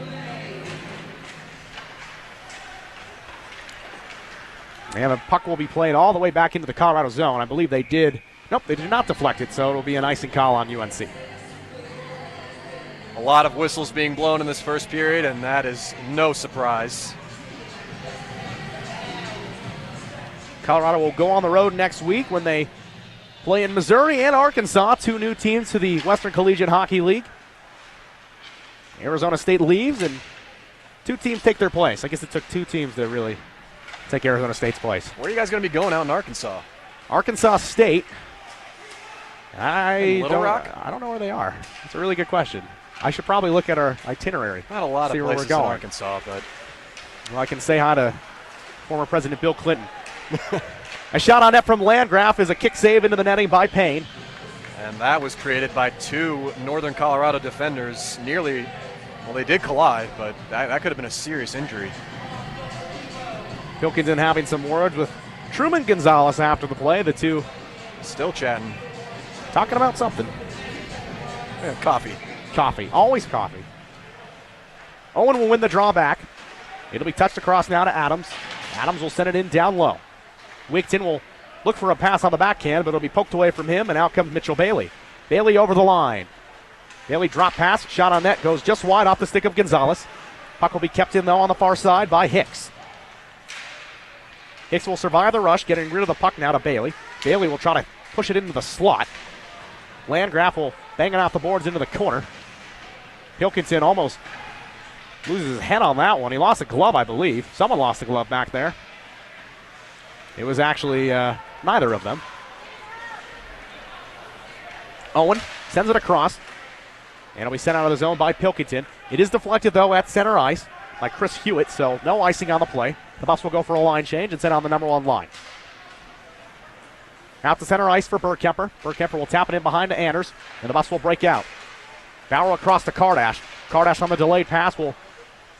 And the puck will be played all the way back into the Colorado zone. I believe they did. Nope, they did not deflect it, so it'll be an icing call on UNC. A lot of whistles being blown in this first period, and that is no surprise. Colorado will go on the road next week when they play in Missouri and Arkansas, two new teams to the Western Collegiate Hockey League. Arizona State leaves, and two teams take their place. I guess it took two teams to really take Arizona State's place. Where are you guys going to be going out in Arkansas? Arkansas State. Little Rock? I don't know where they are. That's a really good question. I should probably look at our itinerary. Not a lot of see where places we're in going. Arkansas, but Well, I can say hi to former President Bill Clinton. A shot on net from Landgraf is a kick save into the netting by Payne. and that was created by two Northern Colorado defenders. Nearly, well, they did collide, but that could have been a serious injury. Pilkington having some words with Truman Gonzalez after the play. The two still chatting. Talking about something. Yeah, coffee. Coffee. Always coffee. Owen will win the draw back. It'll be touched across now to Adams. Adams will send it in down low. Wigton will look for a pass on the backhand, but it'll be poked away from him, and out comes Mitchell Bailey. Bailey over the line. Bailey drop pass, shot on net, goes just wide off the stick of Gonzalez. Puck will be kept in, though, on the far side by Hicks. Hicks will survive the rush, getting rid of the puck now to Bailey. Bailey will try to push it into the slot. Landgraf will bang it off the boards into the corner. Pilkington almost loses his head on that one. He lost a glove, I believe. Someone lost a glove back there. It was actually neither of them. Owen sends it across, and it'll be sent out of the zone by Pilkington. It is deflected, though, at center ice by Chris Hewitt, so no icing on the play. The Buffs will go for a line change and send on the number one line. Out to center ice for Burkemper. Burkemper will tap it in behind to Anders, and the Buffs will break out. Bauer across to Kardash. Kardash on the delayed pass will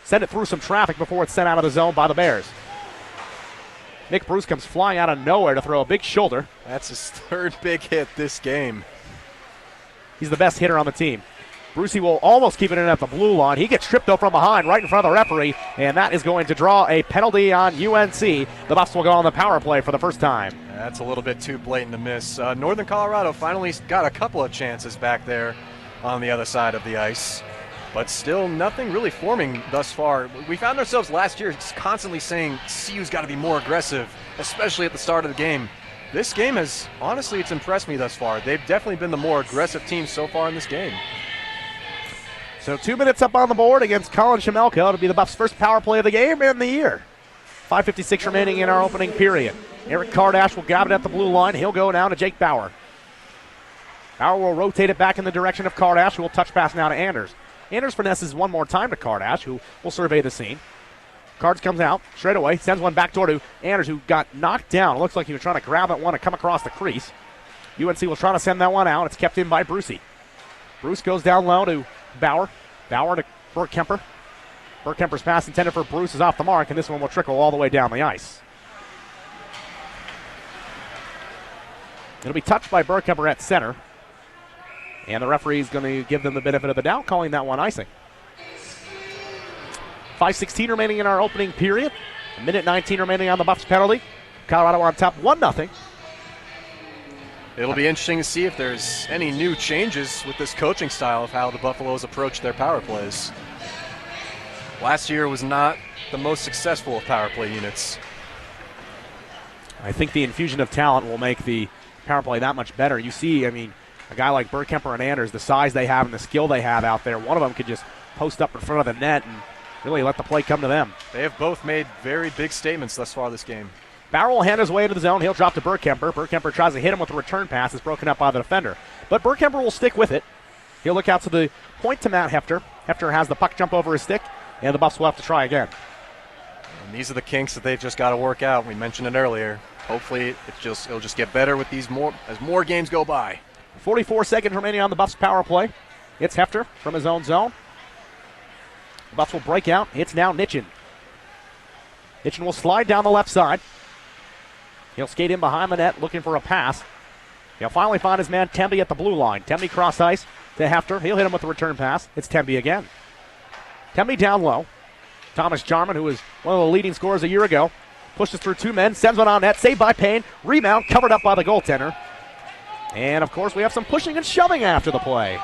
send it through some traffic before it's sent out of the zone by the Bears. Nick Bruce comes flying out of nowhere to throw a big shoulder. That's his third big hit this game. He's the best hitter on the team. Brucey will almost keep it in at the blue line. He gets tripped though from behind right in front of the referee, and that is going to draw a penalty on UNC. The Buffs will go on the power play for the first time. That's a little bit too blatant to miss. Northern Colorado finally got a couple of chances back there on the other side of the ice, but still nothing really forming thus far. We found ourselves last year constantly saying CU's got to be more aggressive, especially at the start of the game. This game has, honestly, it's impressed me thus far. They've definitely been the more aggressive team so far in this game. So 2 minutes up on the board against Colin Shemelka. It'll be the Buffs' first power play of the game and the year. 5:56 remaining in our opening period. Eric Kardash will grab it at the blue line. He'll go down to Jake Bauer. Bauer will rotate it back in the direction of Kardash, who will touch pass now to Anders. Anders finesses one more time to Kardash, who will survey the scene. Cards comes out straight away, sends one back door to Anders, who got knocked down. It looks like he was trying to grab that one and come across the crease. UNC will try to send that one out. It's kept in by Brucey. Bruce goes down low to Bauer. Bauer to Burkemper. Burkemper's pass intended for Bruce is off the mark, and this one will trickle all the way down the ice. It'll be touched by Burkemper at center. And the referee is going to give them the benefit of the doubt, calling that one icing. 5:16 remaining in our opening period. A minute 19 remaining on the Buffs penalty. Colorado on top 1-0. It'll be interesting to see if there's any new changes with this coaching style of how the Buffaloes approach their power plays. Last year was not the most successful of power play units. I think the infusion of talent will make the power play that much better. You see, I mean, a guy like Burkemper and Anders, the size they have and the skill they have out there, one of them could just post up in front of the net and really let the play come to them. They have both made very big statements thus far this game. Bauer will hand his way into the zone. He'll drop to Burkemper. Burkemper tries to hit him with a return pass. It's broken up by the defender. But Burkemper will stick with it. He'll look out to the point to Matt Hefter. Hefter has the puck jump over his stick, and the Buffs will have to try again. And these are the kinks that they've just got to work out. We mentioned it earlier. Hopefully it'll just get better with these as more games go by. 44 seconds remaining on the Buffs power play. It's Hefter from his own zone. The Buffs will break out. It's now Nitchin. Nitchin will slide down the left side. He'll skate in behind the net looking for a pass. He'll finally find his man Temby at the blue line. Temby cross ice to Hefter. He'll hit him with a return pass. It's Temby again. Temby down low. Thomas Jarman, who was one of the leading scorers a year ago, pushes through two men, sends one on net, saved by Payne. Rebound covered up by the goaltender. And, of course, we have some pushing and shoving after the play.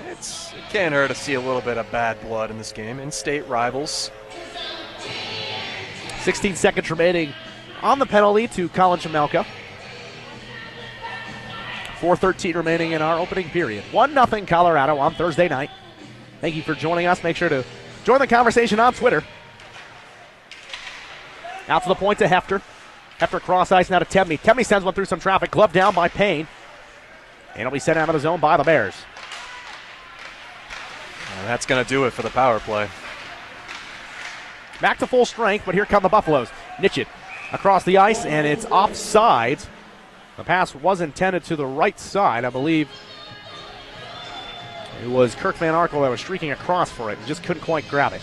It can't hurt to see a little bit of bad blood in this game. In-state rivals. 16 seconds remaining on the penalty to Colin Chemelka. 4:13 remaining in our opening period. 1-0 Colorado on Thursday night. Thank you for joining us. Make sure to join the conversation on Twitter. Out to the point to Hefter. Hefter cross ice now to Temby. Temby sends one through some traffic. Glove down by Payne. And it'll be sent out of the zone by the Bears. And that's going to do it for the power play. Back to full strength, but here come the Buffaloes. Nitchin across the ice, and it's offside. The pass was intended to the right side, I believe. It was Kirk Van Arkel that was streaking across for it and just couldn't quite grab it.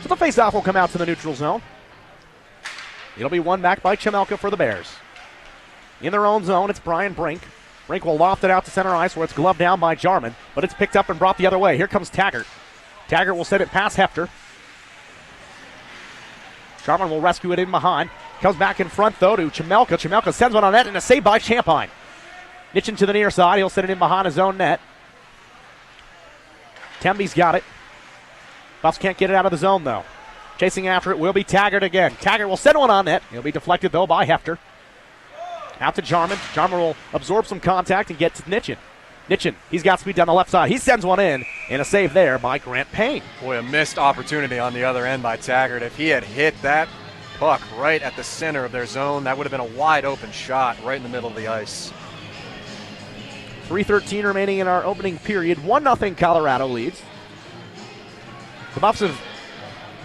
So the faceoff will come out to the neutral zone. It'll be won back by Chemelka for the Bears. In their own zone, it's Brian Brink. Brink will loft it out to center ice where it's gloved down by Jarman, but it's picked up and brought the other way. Here comes Taggart. Taggart will send it past Hefter. Jarman will rescue it in behind. Comes back in front, though, to Chemelka. Chemelka sends one on net, and a save by Champagne. Nitchin to the near side. He'll send it in behind his own net. Temby's got it. Buffs can't get it out of the zone, though. Chasing after it will be Taggart again. Taggart will send one on net. He'll be deflected, though, by Hefter. Out to Jarman. Jarman will absorb some contact and get to Nitchin. Nitchin, he's got speed down the left side. He sends one in, and a save there by Grant Payne. Boy, a missed opportunity on the other end by Taggart. If he had hit that puck right at the center of their zone, that would have been a wide open shot right in the middle of the ice. 3:13 remaining in our opening period. 1-0 Colorado leads. The Buffs have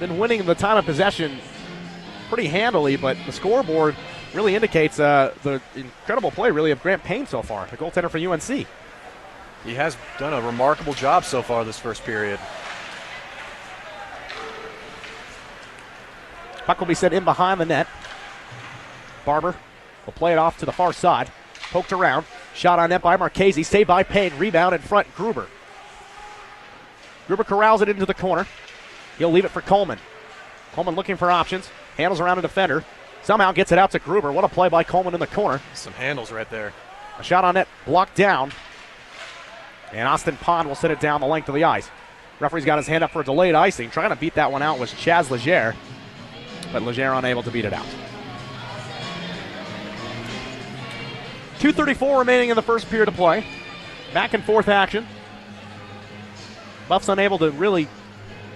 been winning the time of possession pretty handily, but the scoreboard really indicates the incredible play, really, of Grant Payne so far, the goaltender for UNC. He has done a remarkable job so far this first period. Puck will be sent in behind the net. Barber will play it off to the far side. Poked around. Shot on net by Marchese. Saved by Payne. Rebound in front, Gruber. Gruber corrals it into the corner. He'll leave it for Coleman. Coleman looking for options. Handles around a defender. Somehow gets it out to Gruber. What a play by Coleman in the corner. Some handles right there. A shot on net blocked down. And Austin Pond will send it down the length of the ice. Referee's got his hand up for a delayed icing. Trying to beat that one out was Chaz Legere. But Legere unable to beat it out. 2:34 remaining in the first period of play. Back and forth action. Buffs unable to really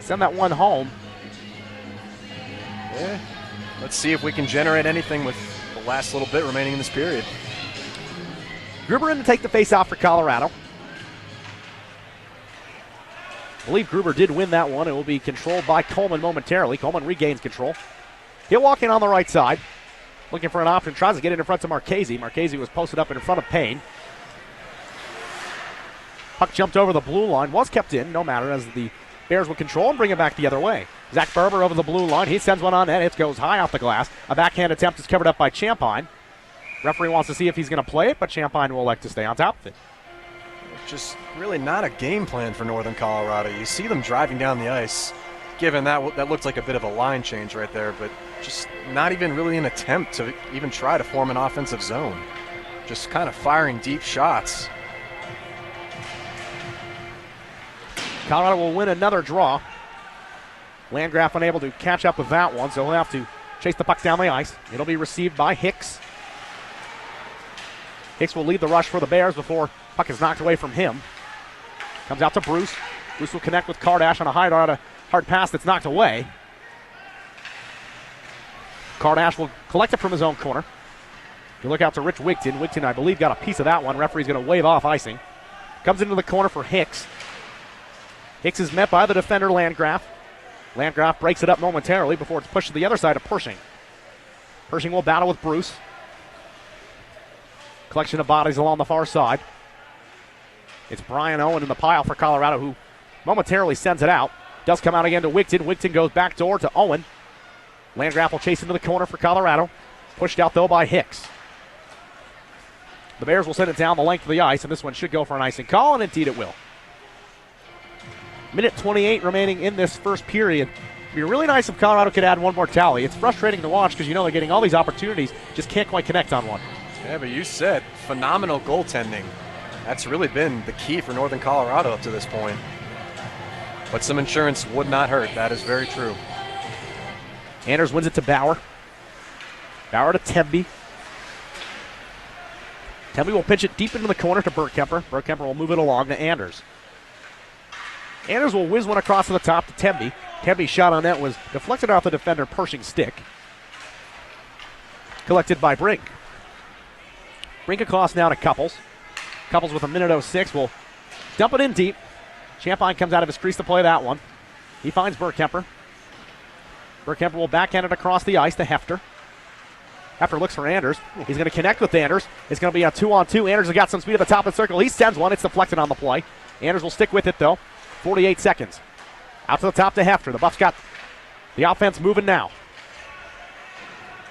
send that one home. Yeah. Let's see if we can generate anything with the last little bit remaining in this period. Gruber in to take the face-off for Colorado. I believe Gruber did win that one. It will be controlled by Coleman momentarily. Coleman regains control. He'll walk in on the right side. Looking for an option. Tries to get it in front of Marchese. Marchese was posted up in front of Payne. Puck jumped over the blue line, was kept in, no matter, as the Bears will control and bring it back the other way. Zach Berber over the blue line. He sends one on net. It goes high off the glass. A backhand attempt is covered up by Champagne. Referee wants to see if he's going to play it, but Champagne will elect to stay on top of it. Just really not a game plan for Northern Colorado. You see them driving down the ice, given that looked like a bit of a line change right there, but just not even really an attempt to even try to form an offensive zone. Just kind of firing deep shots. Colorado will win another draw. Landgraf unable to catch up with that one, so he'll have to chase the puck down the ice. It'll be received by Hicks. Hicks will lead the rush for the Bears before puck is knocked away from him. Comes out to Bruce. Bruce will connect with Kardash on a hard pass that's knocked away. Kardash will collect it from his own corner. You look out to Rich Wigton. Wigton, I believe, got a piece of that one. Referee's going to wave off icing. Comes into the corner for Hicks. Hicks is met by the defender Landgraf. Landgraf breaks it up momentarily before it's pushed to the other side of Pershing. Pershing will battle with Bruce. Collection of bodies along the far side. It's Brian Owen in the pile for Colorado, who momentarily sends it out. Does come out again to Wigton. Wigton goes back door to Owen. Landgraf will chase into the corner for Colorado. Pushed out, though, by Hicks. The Bears will send it down the length of the ice, and this one should go for an icing call, and indeed it will. Minute 28 remaining in this first period. It'd be really nice if Colorado could add one more tally. It's frustrating to watch because you know they're getting all these opportunities, just can't quite connect on one. Yeah, but you said phenomenal goaltending. That's really been the key for Northern Colorado up to this point. But some insurance would not hurt. That is very true. Anders wins it to Bauer. Bauer to Temby. Temby will pitch it deep into the corner to Burkemper. Burkemper will move it along to Anders. Anders will whiz one across to the top to Temby. Temby's shot on net was deflected off the defender Pershing's stick. Collected by Brink. Brink across now to Couples. Couples with a minute 06 will dump it in deep. Champagne comes out of his crease to play that one. He finds Burkemper. Burkemper will backhand it across the ice to Hefter. Hefter looks for Anders. He's going to connect with Anders. It's going to be a 2-on-2. Anders has got some speed at the top of the circle. He sends one. It's deflected on the play. Anders will stick with it, though. 48 seconds. Out to the top to Hefter. The Buffs got the offense moving now.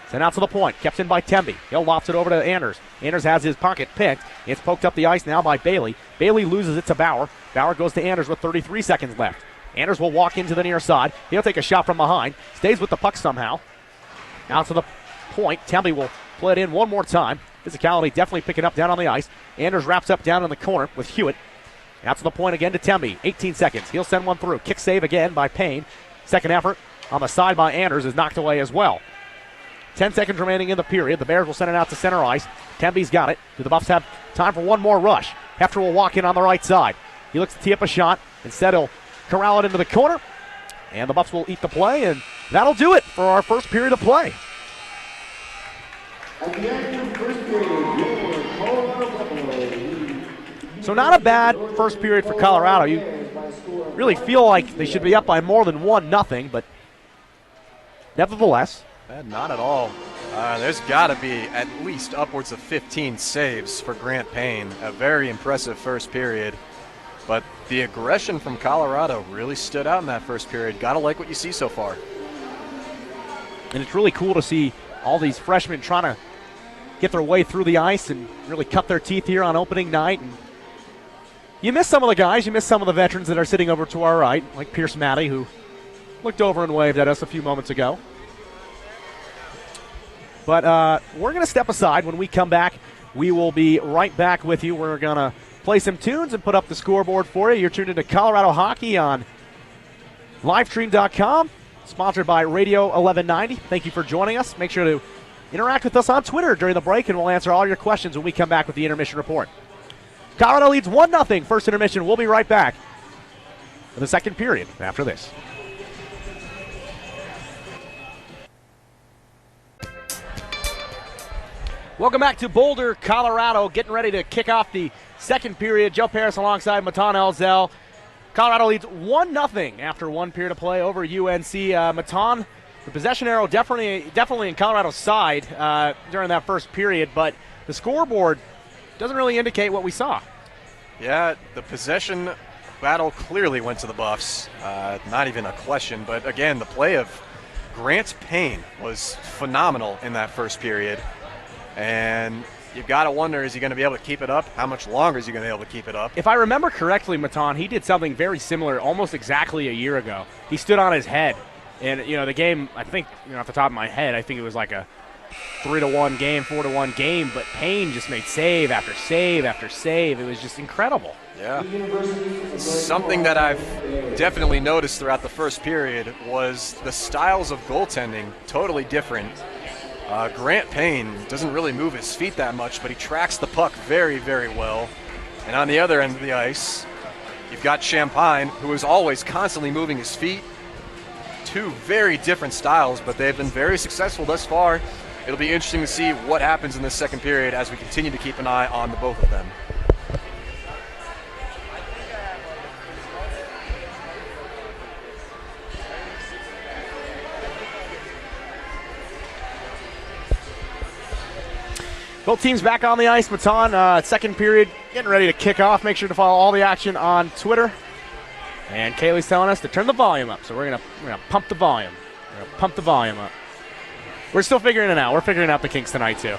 Sent out to the point. Kept in by Temby. He'll loft it over to Anders. Anders has his pocket picked. It's poked up the ice now by Bailey. Bailey loses it to Bauer. Bauer goes to Anders with 33 seconds left. Anders will walk into the near side. He'll take a shot from behind. Stays with the puck somehow. Out to the point. Temby will play it in one more time. Physicality definitely picking up down on the ice. Anders wraps up down in the corner with Hewitt. Out to the point again to Temby. 18 seconds. He'll send one through. Kick save again by Payne. Second effort on the side by Anders is knocked away as well. 10 seconds remaining in the period. The Bears will send it out to center ice. Temby's got it. Do the Buffs have time for one more rush? Hefter will walk in on the right side. He looks to tee up a shot. Instead, he'll corral it into the corner. And the Buffs will eat the play, and that'll do it for our first period of play. At the end of the first period, your Colorado Buffalo. So not a bad first period for Colorado. You really feel like they should be up by more than 1-0, but nevertheless. Not at all. There's got to be at least upwards of 15 saves for Grant Payne. A very impressive first period. But the aggression from Colorado really stood out in that first period. Got to like what you see so far. And it's really cool to see all these freshmen trying to get their way through the ice and really cut their teeth here on opening night. And you miss some of the guys. You miss some of the veterans that are sitting over to our right, like Pierce Matty, who looked over and waved at us a few moments ago. But we're going to step aside. When we come back, we will be right back with you. We're going to play some tunes and put up the scoreboard for you. You're tuned into Colorado Hockey on livestream.com, sponsored by Radio 1190. Thank you for joining us. Make sure to interact with us on Twitter during the break, and we'll answer all your questions when we come back with the intermission report. Colorado leads 1-0. First intermission. We'll be right back for the second period after this. Welcome back to Boulder, Colorado. Getting ready to kick off the second period. Joe Paris alongside Matan Elzel. Colorado leads 1-0 after one period of play over UNC. Matan, the possession arrow definitely in Colorado's side during that first period, but the scoreboard doesn't really indicate what we saw. Yeah, the possession battle clearly went to the Buffs. Not even a question. But again, the play of Grant Payne was phenomenal in that first period. And you've got to wonder, is he going to be able to keep it up? How much longer is he going to be able to keep it up? If I remember correctly, Matan, he did something very similar almost exactly a year ago. He stood on his head. And, the game, I think, off the top of my head, I think it was like a 3-1 game, 4-1 game, but Payne just made save after save after save. It was just incredible. Yeah. Something that I've definitely noticed throughout the first period was the styles of goaltending totally different. Grant Payne doesn't really move his feet that much, but he tracks the puck very, very well. And on the other end of the ice, you've got Champagne, who is always constantly moving his feet. Two very different styles, but they've been very successful thus far. It'll be interesting to see what happens in this second period as we continue to keep an eye on the both of them. Both teams back on the ice. Matan, second period, getting ready to kick off. Make sure to follow all the action on Twitter. And Kaylee's telling us to turn the volume up, so we're gonna pump the volume. We're gonna pump the volume up. We're still figuring it out. We're figuring out the kinks tonight too.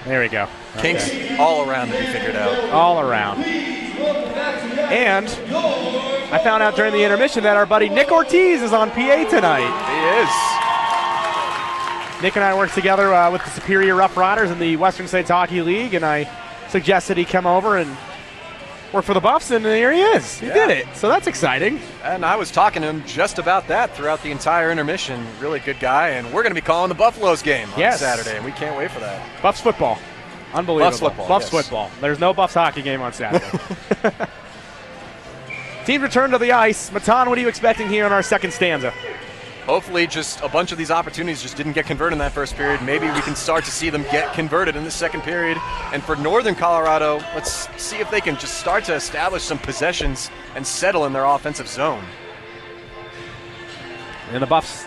There we go. Kinks all around to be figured out. All around. And I found out during the intermission that our buddy Nick Ortiz is on PA tonight. He is. Nick and I work together with the Superior Rough Riders in the Western States Hockey League, and I suggested he come over and work for the Buffs, and here he is. He did it, so that's exciting. And I was talking to him just about that throughout the entire intermission. Really good guy, and we're going to be calling the Buffaloes game on Saturday, and we can't wait for that. Buffs football. Unbelievable. Buffs football. Buffs football. There's no Buffs hockey game on Saturday. Teams return to the ice. Matan, what are you expecting here in our second stanza? Hopefully just a bunch of these opportunities just didn't get converted in that first period. Maybe we can start to see them get converted in the second period. And for Northern Colorado, let's see if they can just start to establish some possessions and settle in their offensive zone. And the Buffs,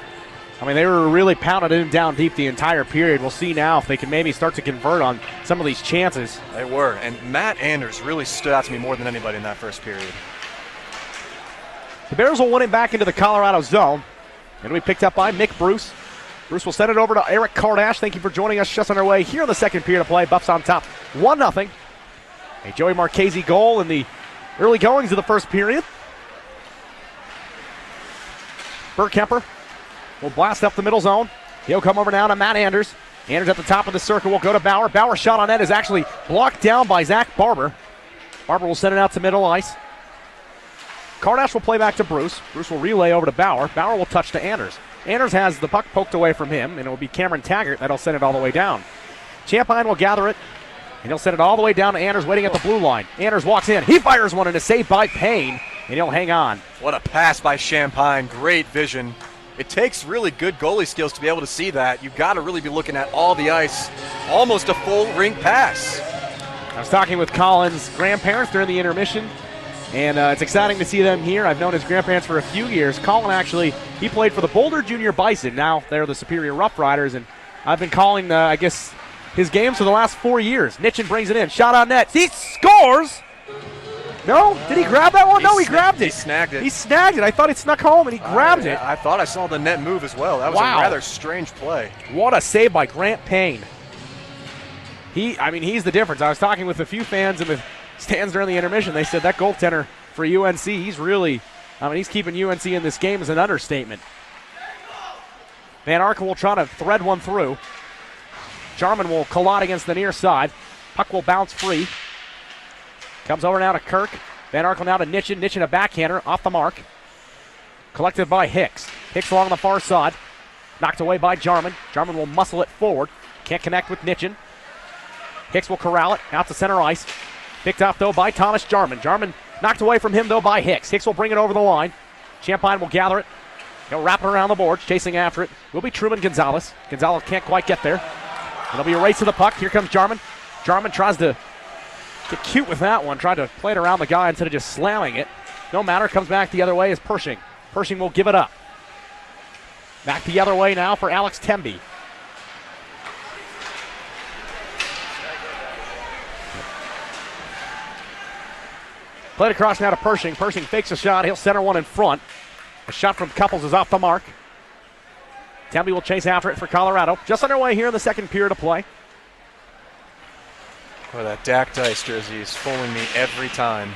they were really pounding it down deep the entire period. We'll see now if they can maybe start to convert on some of these chances. They were. And Matt Anders really stood out to me more than anybody in that first period. The Bears will win it back into the Colorado zone. It'll be picked up by Mick Bruce. Bruce will send it over to Eric Kardash. Thank you for joining us just on our way here in the second period of play. Buffs on top, 1-0. A Joey Marchese goal in the early goings of the first period. Burkemper will blast up the middle zone. He'll come over now to Matt Anders. Anders at the top of the circle will go to Bauer. Bauer's shot on net is actually blocked down by Zach Barber. Barber will send it out to middle ice. Kardash will play back to Bruce. Bruce will relay over to Bauer. Bauer will touch to Anders. Anders has the puck poked away from him, and it will be Cameron Taggart that'll send it all the way down. Champagne will gather it, and he'll send it all the way down to Anders waiting at the blue line. Anders walks in. He fires one, and a save by Payne, and he'll hang on. What a pass by Champagne. Great vision. It takes really good goalie skills to be able to see that. You've got to really be looking at all the ice. Almost a full rink pass. I was talking with Colin's grandparents during the intermission. And it's exciting to see them here. I've known his grandparents for a few years. Colin actually, he played for the Boulder Junior Bison. Now they're the Superior Rough Riders. And I've been calling, his games for the last 4 years. Nitchin brings it in. Shot on net. He scores! No? Did he grab that one? No, he grabbed it. He snagged it. He snagged it. I thought it snuck home, and he grabbed it. I thought I saw the net move as well. That was a rather strange play. What a save by Grant Payne. He's the difference. I was talking with a few fans in the stands during the intermission. They said that goaltender for UNC, he's really, he's keeping UNC in this game is an understatement. Van Arken will try to thread one through. Jarman will collide against the near side. Puck will bounce free. Comes over now to Kirk. Van Arken now to Nitchin. Nitchin a backhander off the mark. Collected by Hicks. Hicks along the far side. Knocked away by Jarman. Jarman will muscle it forward. Can't connect with Nitchin. Hicks will corral it out to center ice. Picked up, though, by Thomas Jarman. Jarman knocked away from him, though, by Hicks. Hicks will bring it over the line. Champagne will gather it. He'll wrap it around the boards, chasing after it. Will be Truman Gonzalez. Gonzalez can't quite get there. It'll be a race to the puck. Here comes Jarman. Jarman tries to get cute with that one. Tried to play it around the guy instead of just slamming it. No matter. Comes back the other way is Pershing. Pershing will give it up. Back the other way now for Alex Temby. Played across now to Pershing. Pershing fakes a shot. He'll center one in front. A shot from Couples is off the mark. Tempe will chase after it for Colorado. Just underway here in the second period of play. Boy, that Dak Dice jersey is fooling me every time.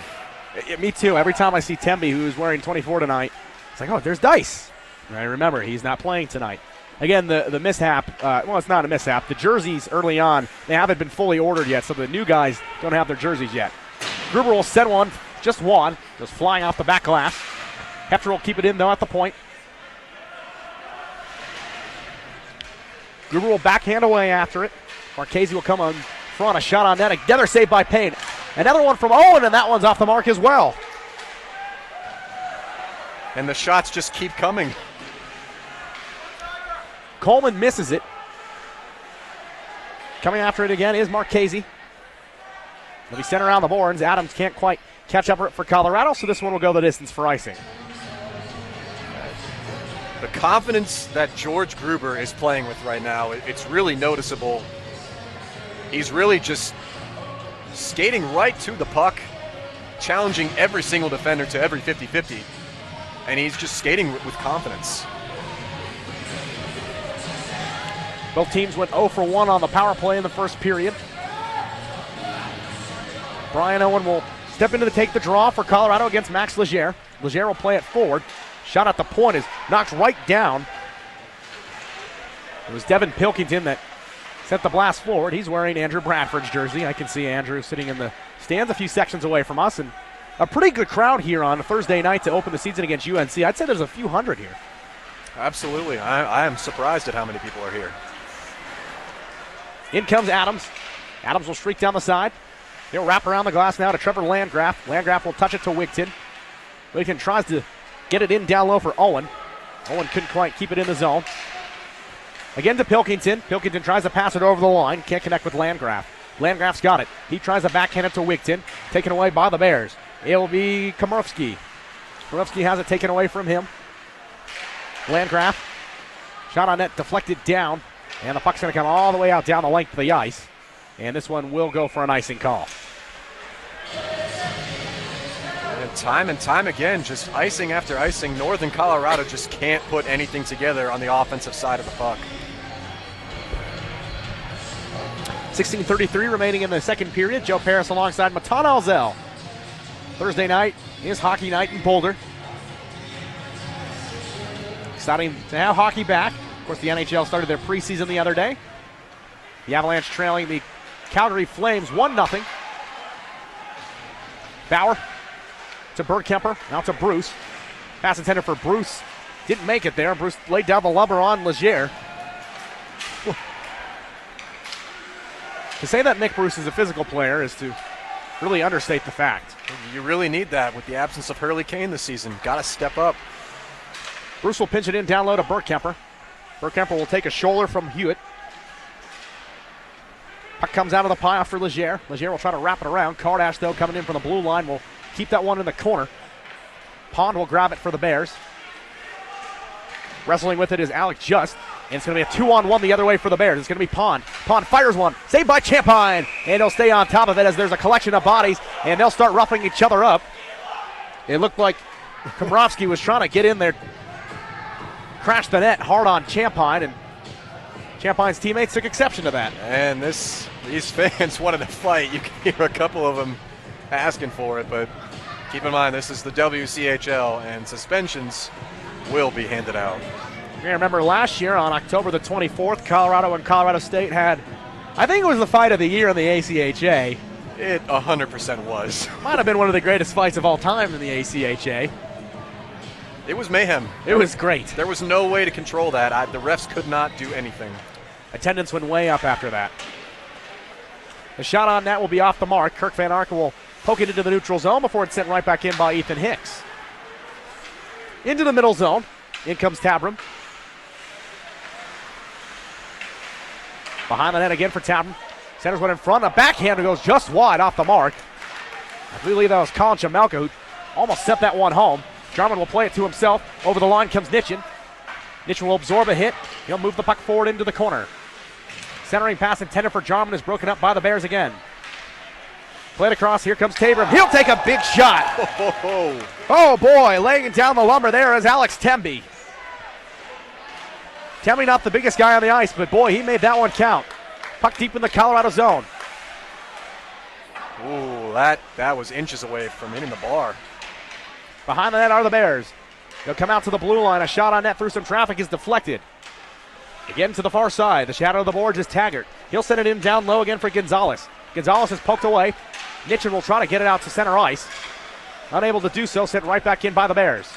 Me too. Every time I see Tempe, who's wearing 24 tonight, it's like, oh, there's Dice. Right, remember, he's not playing tonight. Again, the mishap, well, it's not a mishap. The jerseys early on, they haven't been fully ordered yet, so the new guys don't have their jerseys yet. Gruber will send one, just one, goes flying off the back glass. Hefter will keep it in, though, at the point. Gruber will backhand away after it. Marchese will come on front, a shot on net, another save by Payne. Another one from Owen, and that one's off the mark as well. And the shots just keep coming. Coleman misses it. Coming after it again is Marchese. He'll be sent around the boards. Adams can't quite catch up for Colorado, so this one will go the distance for icing. The confidence that George Gruber is playing with right now, it's really noticeable. He's really just skating right to the puck, challenging every single defender to every 50-50, and he's just skating with confidence. Both teams went 0 for 1 on the power play in the first period. Brian Owen will step into to take the draw for Colorado against Max Leger. Leger will play it forward. Shot at the point is knocked right down. It was Devin Pilkington that sent the blast forward. He's wearing Andrew Bradford's jersey. I can see Andrew sitting in the stands a few sections away from us. And a pretty good crowd here on a Thursday night to open the season against UNC. I'd say there's a few hundred here. Absolutely. I am surprised at how many people are here. In comes Adams. Adams will streak down the side. He'll wrap around the glass now to Trevor Landgraf. Landgraf will touch it to Wigton. Wigton tries to get it in down low for Owen. Owen couldn't quite keep it in the zone. Again to Pilkington. Pilkington tries to pass it over the line. Can't connect with Landgraf. Landgraf's got it. He tries to backhand it to Wigton. Taken away by the Bears. It'll be Komorowski. Komorowski has it taken away from him. Landgraf. Shot on net deflected down. And the puck's going to come all the way out down the length of the ice. And this one will go for an icing call. And time again, just icing after icing. Northern Colorado just can't put anything together on the offensive side of the puck. 16:33 remaining in the second period. Joe Paris alongside Matan Alzel. Thursday night is hockey night in Boulder. Exciting to have hockey back. Of course, the NHL started their preseason the other day. The Avalanche trailing the Calgary Flames 1-0. Bauer to Bergkemper, now to Bruce. Pass intended for Bruce. Didn't make it there. Bruce laid down the lumber on Leger. To say that Nick Bruce is a physical player is to really understate the fact. You really need that with the absence of Hurley Kane this season. Got to step up. Bruce will pinch it in down low to Bergkemper. Bergkemper will take a shoulder from Hewitt. Puck comes out of the pile for Leger. Leger will try to wrap it around. Kardash, though, coming in from the blue line, will keep that one in the corner. Pond will grab it for the Bears. Wrestling with it is Alec Just. And it's going to be a 2-on-1 the other way for the Bears. It's going to be Pond. Pond fires one. Saved by Champagne. And he'll stay on top of it as there's a collection of bodies. And they'll start roughing each other up. It looked like Komorowski was trying to get in there. Crashed the net hard on Champagne. And Champagne's teammates took exception to that. And these fans wanted to fight. You can hear a couple of them asking for it, but keep in mind this is the WCHL and suspensions will be handed out. You may remember last year on October the 24th, Colorado and Colorado State had, I think it was the fight of the year in the ACHA. It 100% was. Might have been one of the greatest fights of all time in the ACHA. It was mayhem. It was great. There was no way to control that. The refs could not do anything. Attendance went way up after that. The shot on net will be off the mark. Kirk Van Arken will poke it into the neutral zone before it's sent right back in by Ethan Hicks. Into the middle zone. In comes Tabram. Behind the net again for Tabram. Centers one in front. A backhander goes just wide off the mark. I believe that was Colin Chamelka who almost sent that one home. Jarman will play it to himself. Over the line comes Nitchin. Nitchin will absorb a hit. He'll move the puck forward into the corner. Centering pass intended for Jarman is broken up by the Bears again. Played across, here comes Tabram. He'll take a big shot. Oh boy, laying it down the lumber there is Alex Temby. Temby not the biggest guy on the ice, but boy, he made that one count. Puck deep in the Colorado zone. Ooh, that was inches away from hitting the bar. Behind the net are the Bears. They'll come out to the blue line. A shot on net through some traffic is deflected. Again to the far side. The shadow of the boards is Taggart. He'll send it in down low again for Gonzalez. Gonzalez is poked away. Nitchin will try to get it out to center ice. Unable to do so, sent right back in by the Bears.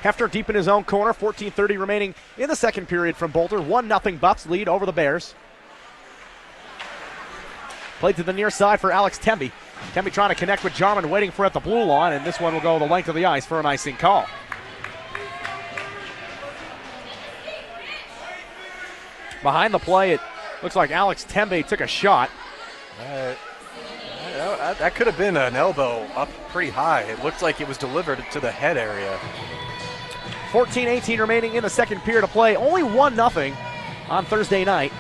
Hefter deep in his own corner. 14:30 remaining in the second period from Boulder. 1-0 Buffs lead over the Bears. Played to the near side for Alex Temby. Temby trying to connect with Jarman, waiting for it at the blue line, and this one will go the length of the ice for an icing call. Behind the play, it looks like Alex Temby took a shot. That could have been an elbow up pretty high. It looked like it was delivered to the head area. 14:18 remaining in the second period of play. Only 1-0 on Thursday night.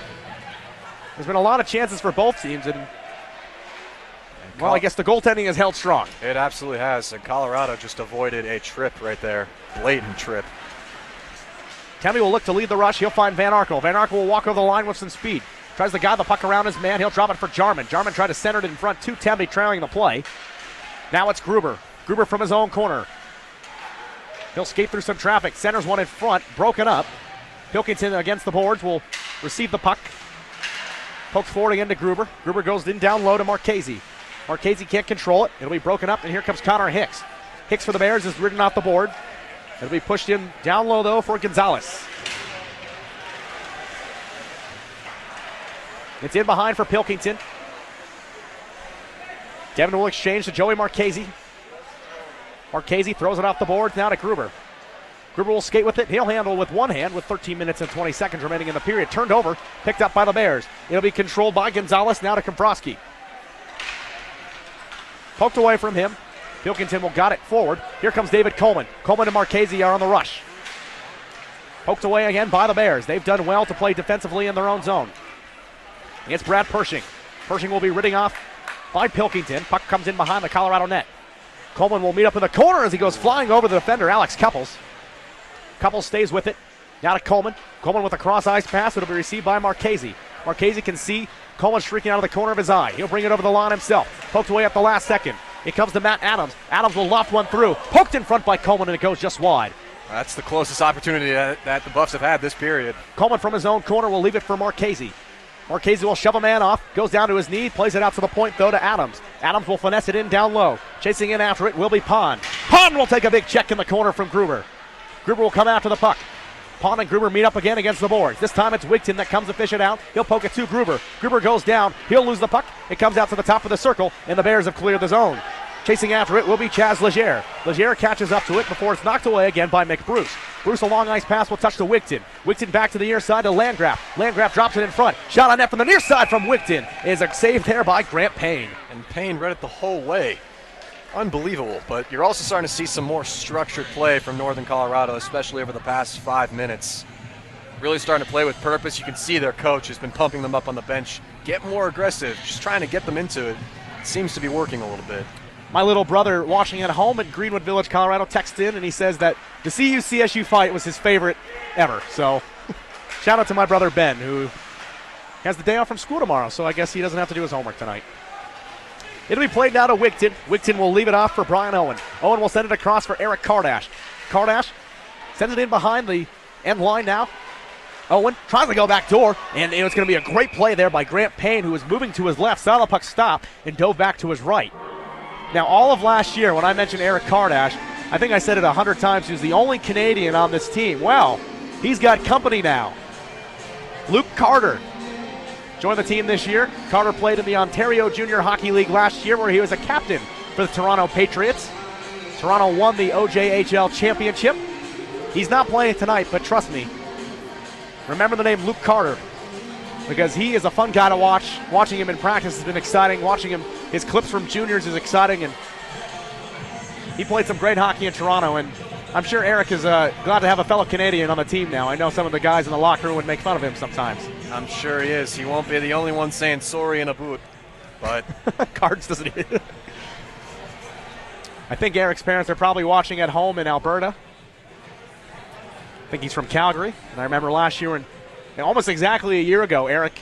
There's been a lot of chances for both teams, and well, I guess the goaltending has held strong. It absolutely has, and Colorado just avoided a trip right there. Blatant trip. Temby will look to lead the rush. He'll find Van Arkel. Van Arkel will walk over the line with some speed. Tries to guide the puck around his man. He'll drop it for Jarman. Jarman tried to center it in front to Temby, trailing the play. Now it's Gruber. Gruber from his own corner. He'll skate through some traffic. Centers one in front. Broken up. Pilkington against the boards will receive the puck. Pokes forward again to Gruber. Gruber goes in down low to Marchese. Marchese can't control it. It'll be broken up, and here comes Connor Hicks. Hicks for the Bears is ridden off the board. It'll be pushed in down low, though, for Gonzalez. It's in behind for Pilkington. Devin will exchange to Joey Marchese. Marchese throws it off the boards now to Gruber. Gruber will skate with it. He'll handle with one hand with 13 minutes and 20 seconds remaining in the period. Turned over, picked up by the Bears. It'll be controlled by Gonzalez now to Komprosky. Poked away from him. Pilkington will got it forward. Here comes David Coleman. Coleman and Marchese are on the rush. Poked away again by the Bears. They've done well to play defensively in their own zone. It's Brad Pershing. Pershing will be ridding off by Pilkington. Puck comes in behind the Colorado net. Coleman will meet up in the corner as he goes flying over the defender, Alex Couples. Couples stays with it. Now to Coleman. Coleman with a cross-ice pass. It'll be received by Marchese. Marchese can see Coleman streaking out of the corner of his eye. He'll bring it over the line himself. Poked away at the last second. It comes to Matt Adams. Adams will loft one through. Poked in front by Coleman, and it goes just wide. That's the closest opportunity that the Buffs have had this period. Coleman from his own corner will leave it for Marchese. Marchese will shove a man off, goes down to his knee, plays it out to the point, though, to Adams. Adams will finesse it in down low. Chasing in after it will be Pond. Pond will take a big check in the corner from Gruber. Gruber will come after the puck. Pond and Gruber meet up again against the boards. This time it's Wigton that comes to fish it out. He'll poke it to Gruber. Gruber goes down. He'll lose the puck. It comes out to the top of the circle, and the Bears have cleared the zone. Chasing after it will be Chaz Legere. Legere catches up to it before it's knocked away again by McBruce. Bruce, a long ice pass, will touch to Wigton. Wigton back to the near side to Landgraf. Landgraf drops it in front. Shot on net from the near side from Wigton. Is a save there by Grant Payne. And Payne read it the whole way. Unbelievable, but you're also starting to see some more structured play from Northern Colorado, especially over the past 5 minutes. Really starting to play with purpose. You can see their coach has been pumping them up on the bench. Get more aggressive, just trying to get them into it. It seems to be working a little bit. My little brother watching at home in Greenwood Village, Colorado, texted in and he says that the CU-CSU fight was his favorite ever. So shout out to my brother Ben, who has the day off from school tomorrow, so I guess he doesn't have to do his homework tonight. It'll be played now to Wigton. Wigton will leave it off for Brian Owen. Owen will send it across for Eric Kardash. Kardash sends it in behind the end line now. Owen tries to go back door, and it's going to be a great play there by Grant Payne, who was moving to his left, saw the puck stop, and dove back to his right. Now, all of last year, when I mentioned Eric Kardash, I think I said it 100 times, he was the only Canadian on this team. Well, he's got company now. Luke Carter joined the team this year. Carter played in the Ontario Junior Hockey League last year, where he was a captain for the Toronto Patriots. Toronto won the OJHL championship. He's not playing tonight, but trust me, remember the name Luke Carter, because he is a fun guy to watch. Watching him in practice has been exciting. Watching him, his clips from juniors is exciting, and he played some great hockey in Toronto, and I'm sure Eric is glad to have a fellow Canadian on the team now. I know some of the guys in the locker room would make fun of him sometimes. I'm sure he is. He won't be the only one saying sorry in a boot, but Cards doesn't he? I think Eric's parents are probably watching at home in Alberta. I think he's from Calgary. And I remember last year, and almost exactly a year ago, Eric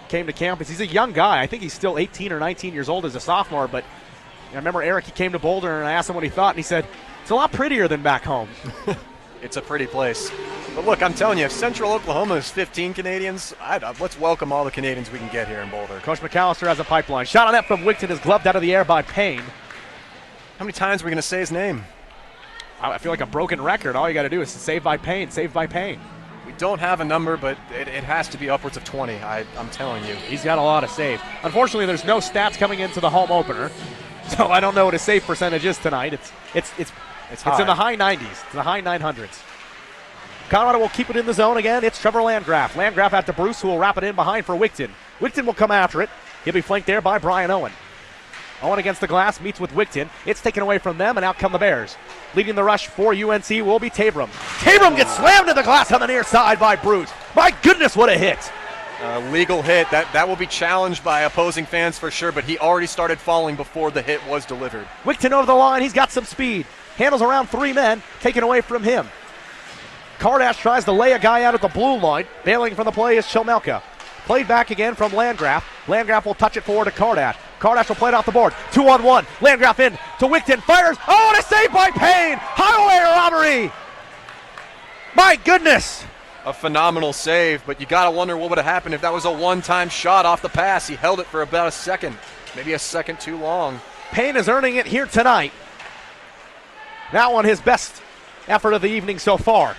came to campus. He's a young guy. I think he's still 18 or 19 years old as a sophomore. But I remember Eric, he came to Boulder, and I asked him what he thought, and he said, it's a lot prettier than back home. It's a pretty place. But look, I'm telling you, if Central Oklahoma is 15 Canadians, let's welcome all the Canadians we can get here in Boulder. Coach McAllister has a pipeline. Shot on net from Wigton is gloved out of the air by Payne. How many times are we going to say his name? I feel like a broken record. All you got to do is save by Payne, save by Payne. We don't have a number, but it has to be upwards of 20. I'm telling you. He's got a lot of saves. Unfortunately, there's no stats coming into the home opener, so I don't know what his save percentage is tonight. It's in the high 90s. It's in the high 900s. Colorado will keep it in the zone again. It's Trevor Landgraf. Landgraf out to Bruce, who will wrap it in behind for Wigton. Wigton will come after it. He'll be flanked there by Brian Owen. Owen against the glass, meets with Wigton. It's taken away from them, and out come the Bears. Leading the rush for UNC will be Tabram. Tabram gets slammed to the glass on the near side by Bruce. My goodness, what a hit. Legal hit. That will be challenged by opposing fans for sure, but he already started falling before the hit was delivered. Wigton over the line. He's got some speed. Handles around three men, taken away from him. Kardash tries to lay a guy out at the blue line. Bailing from the play is Chelmelka. Played back again from Landgraf. Landgraf will touch it forward to Kardash. Kardash will play it off the board. 2-on-1. Landgraf in to Wigton. Fires. Oh, and a save by Payne. Highway robbery. My goodness. A phenomenal save, but you got to wonder what would have happened if that was a one-time shot off the pass. He held it for about a second, maybe a second too long. Payne is earning it here tonight. That one his best effort of the evening so far.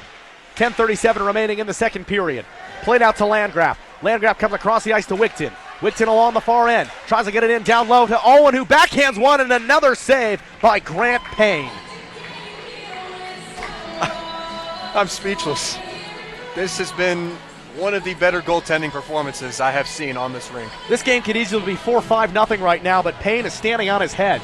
10:37 remaining in the second period. Played out to Landgraf. Landgraf comes across the ice to Wigton. Wigton along the far end. Tries to get it in down low to Owen, who backhands one, and another save by Grant Payne. I'm speechless. This has been one of the better goaltending performances I have seen on this rink. This game could easily be 4-5-0 right now, but Payne is standing on his head.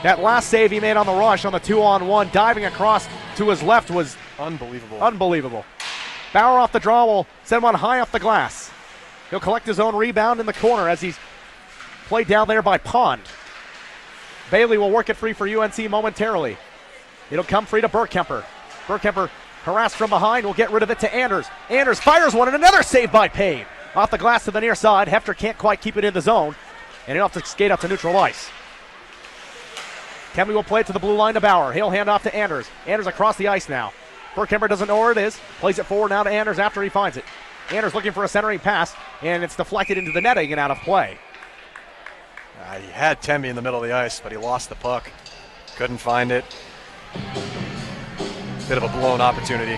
That last save he made on the rush on the 2-on-1, diving across to his left, was unbelievable. Bauer off the draw will send one high off the glass. He'll collect his own rebound in the corner as he's played down there by Pond. Bailey will work it free for UNC momentarily. It'll come free to Burkemper. Burkemper harassed from behind, will get rid of it to Anders. Anders fires one, and another save by Payne. Off the glass to the near side. Hefter can't quite keep it in the zone, and he'll have to skate up to neutral ice. Kemby will play it to the blue line to Bauer. He'll hand off to Anders. Anders across the ice now. Burkemper doesn't know where it is. Plays it forward now to Anders after he finds it. Anders looking for a centering pass, and it's deflected into the netting and out of play. He had Temby in the middle of the ice, but he lost the puck. Couldn't find it. Bit of a blown opportunity.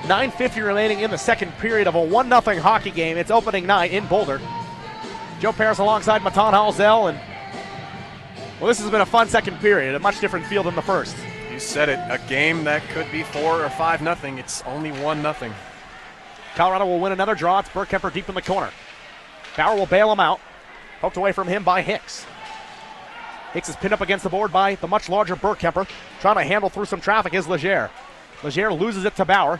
9:50 remaining in the second period of a 1-0 hockey game. It's opening night in Boulder. Joe Paris alongside Matan Halzel, and well, this has been a fun second period, a much different feel than the first. You said it, a game that could be 4 or 5-0. It's only 1-0. Colorado will win another draw. It's Burkemper deep in the corner. Bauer will bail him out. Poked away from him by Hicks. Hicks is pinned up against the board by the much larger Burkemper. Trying to handle through some traffic is Legere. Legere loses it to Bauer.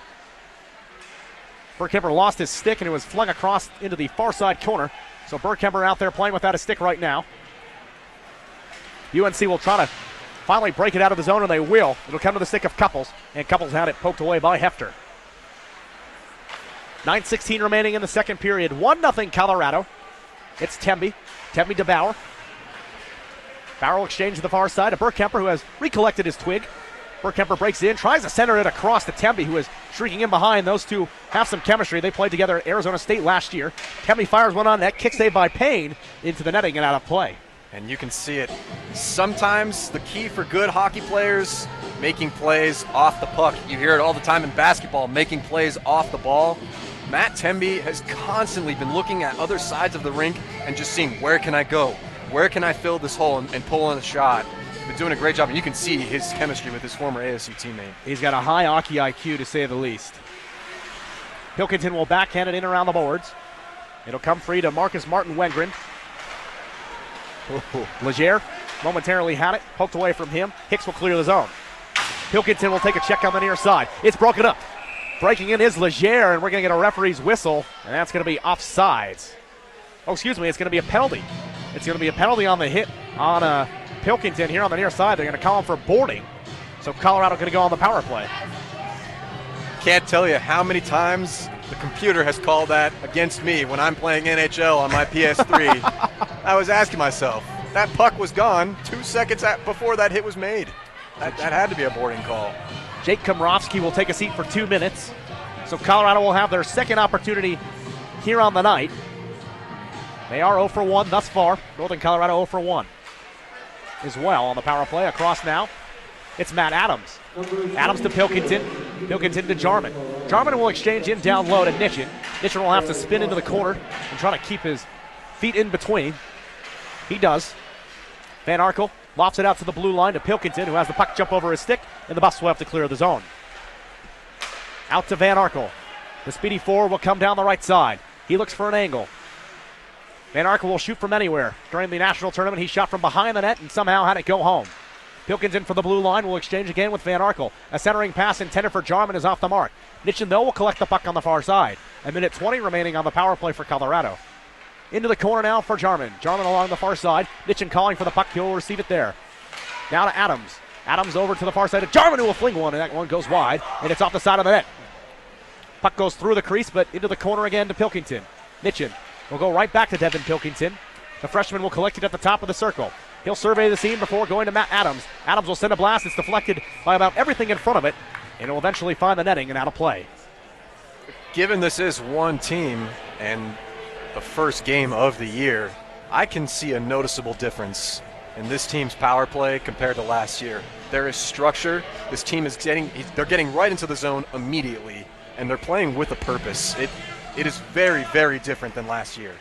Burkemper lost his stick and it was flung across into the far side corner. So Burkemper out there playing without a stick right now. UNC will try to finally break it out of the zone, and they will. It'll come to the stick of Couples, and Couples had it poked away by Hefter. 9:16 remaining in the second period. 1-0 Colorado. It's Temby. Temby to Bauer. Bauer will exchange to the far side. A Burkemper who has recollected his twig. Burkemper breaks in, tries to center it across to Temby, who is shrieking in behind. Those two have some chemistry. They played together at Arizona State last year. Temby fires one on net. Kick save by Payne into the netting and out of play. And you can see it. Sometimes the key for good hockey players, making plays off the puck. You hear it all the time in basketball, making plays off the ball. Matt Temby has constantly been looking at other sides of the rink and just seeing, where can I go? Where can I fill this hole and pull in a shot? Been doing a great job, and you can see his chemistry with his former ASU teammate. He's got a high hockey IQ, to say the least. Pilkington will backhand it in around the boards. It'll come free to Marcus Martin Wengren. Legere momentarily had it, poked away from him. Hicks will clear the zone. Pilkington will take a check on the near side. It's broken up. Breaking in is Leger, and we're going to get a referee's whistle, and that's going to be offsides. Oh, excuse me, it's going to be a penalty. It's going to be a penalty on the hit on Pilkington here on the near side. They're going to call him for boarding. So Colorado going to go on the power play. Can't tell you how many times the computer has called that against me when I'm playing NHL on my PS3. I was asking myself, that puck was gone 2 seconds before that hit was made. That had to be a boarding call. Jake Komrovsky will take a seat for 2 minutes. So Colorado will have their second opportunity here on the night. They are 0 for 1 thus far. Northern Colorado 0 for 1 as well on the power play. Across now, it's Matt Adams. Adams to Pilkington. Pilkington to Jarman. Jarman will exchange in down low to Nitchin. Nitchin will have to spin into the corner and try to keep his feet in between. He does. Van Arkel lofts it out to the blue line to Pilkington, who has the puck jump over his stick, and the Buffs will have to clear the zone. Out to Van Arkel. The speedy forward will come down the right side. He looks for an angle. Van Arkel will shoot from anywhere. During the national tournament, he shot from behind the net and somehow had it go home. Pilkington for the blue line will exchange again with Van Arkel. A centering pass intended for Jarman is off the mark. Nitchin, though, will collect the puck on the far side. A minute 20 remaining on the power play for Colorado. Into the corner now for Jarman. Jarman along the far side. Nitchin calling for the puck. He'll receive it there. Now to Adams. Adams over to the far side of Jarman, who will fling one, and that one goes wide, and it's off the side of the net. Puck goes through the crease, but into the corner again to Pilkington. Nitchin will go right back to Devin Pilkington. The freshman will collect it at the top of the circle. He'll survey the scene before going to Matt Adams. Adams will send a blast. It's deflected by about everything in front of it, and it will eventually find the netting and out of play. Given this is one team and the first game of the year, I can see a noticeable difference in this team's power play compared to last year. There is structure. This team is they're getting right into the zone immediately, and they're playing with a purpose. It is very, very different than last year.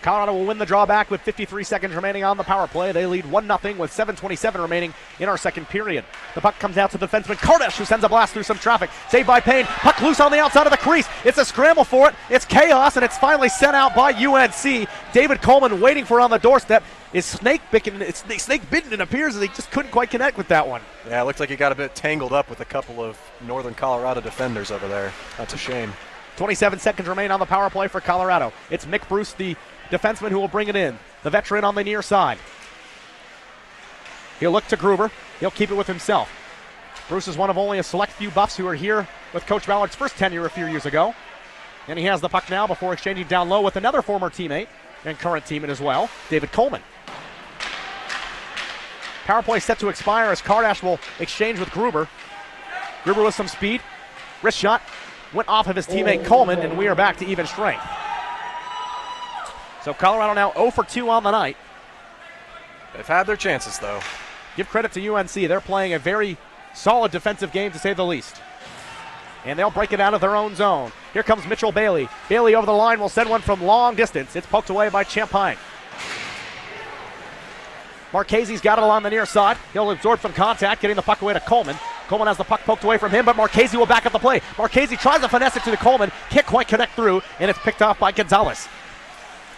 Colorado will win the drawback with 53 seconds remaining on the power play. They lead 1-0 with 7:27 remaining in our second period. The puck comes out to the defenseman Kardash, who sends a blast through some traffic. Saved by Payne. Puck loose on the outside of the crease. It's a scramble for it. It's chaos, and it's finally sent out by UNC. David Coleman waiting for it on the doorstep. Is snake bitten, it appears, as he just couldn't quite connect with that one. Yeah, it looked like he got a bit tangled up with a couple of Northern Colorado defenders over there. That's a shame. 27 seconds remain on the power play for Colorado. It's Mick Bruce, the defenseman, who will bring it in. The veteran on the near side. He'll look to Gruber. He'll keep it with himself. Bruce is one of only a select few Buffs who are here with Coach Ballard's first tenure a few years ago. And he has the puck now before exchanging down low with another former teammate and current teammate as well, David Coleman. Power play set to expire as Kardash will exchange with Gruber. Gruber with some speed. Wrist shot. Went off of his teammate Coleman, and we are back to even strength. So Colorado now 0 for 2 on the night. They've had their chances, though. Give credit to UNC. They're playing a very solid defensive game, to say the least. And they'll break it out of their own zone. Here comes Mitchell Bailey. Bailey over the line will send one from long distance. It's poked away by Champagne. Marchese's got it along the near side. He'll absorb some contact, getting the puck away to Coleman. Coleman has the puck poked away from him, but Marchese will back up the play. Marchese tries to finesse it to the Coleman. Can't quite connect through, and it's picked off by Gonzalez.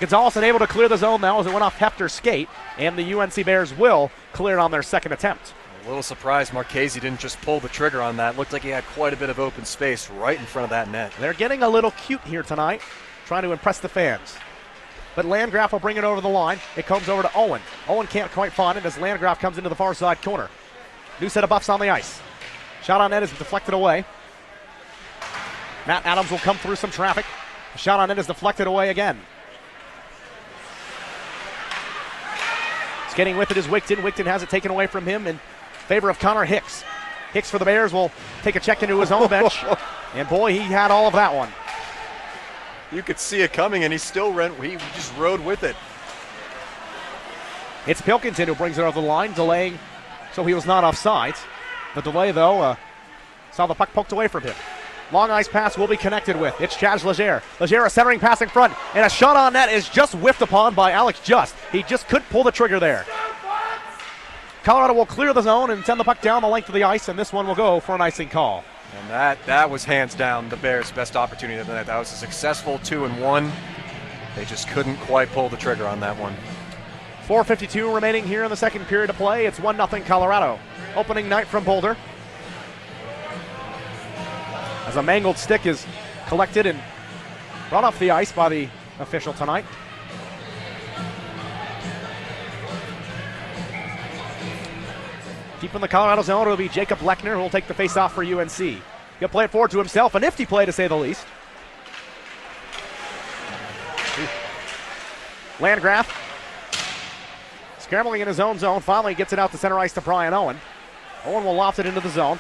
Gonzalez unable to clear the zone now as it went off Hefter's skate, and the UNC Bears will clear it on their second attempt. A little surprised Marchese didn't just pull the trigger on that. Looked like he had quite a bit of open space right in front of that net. They're getting a little cute here tonight, trying to impress the fans. But Landgraf will bring it over the line. It comes over to Owen. Owen can't quite find it as Landgraf comes into the far side corner. New set of Buffs on the ice. Shot on net is deflected away. Matt Adams will come through some traffic. The shot on net is deflected away again. Skating with it is Wigton. Wigton has it taken away from him in favor of Connor Hicks. Hicks for the Bears will take a check into his own bench. And boy, he had all of that one. You could see it coming, and he just rode with it. It's Pilkington who brings it over the line, delaying, so he was not offside. The delay, though, saw the puck poked away from him. Long ice pass will be connected with. It's Chaz Leger. Leger a centering pass in front, and a shot on net is just whiffed upon by Alex Just. He just couldn't pull the trigger there. Colorado will clear the zone and send the puck down the length of the ice, and this one will go for an icing call. And that was hands down the Bears' best opportunity of the night. That was a successful 2-1. They just couldn't quite pull the trigger on that one. 4:52 remaining here in the second period of play. It's 1-0 Colorado. Opening night from Boulder. as a mangled stick is collected and brought off the ice by the official tonight. Deep in the Colorado zone, it'll be Jacob Lechner who will take the face-off for UNC. He'll play it forward to himself, a nifty play to say the least. Landgraf scrambling in his own zone, finally gets it out to center ice to Brian Owen. Owen will loft it into the zone.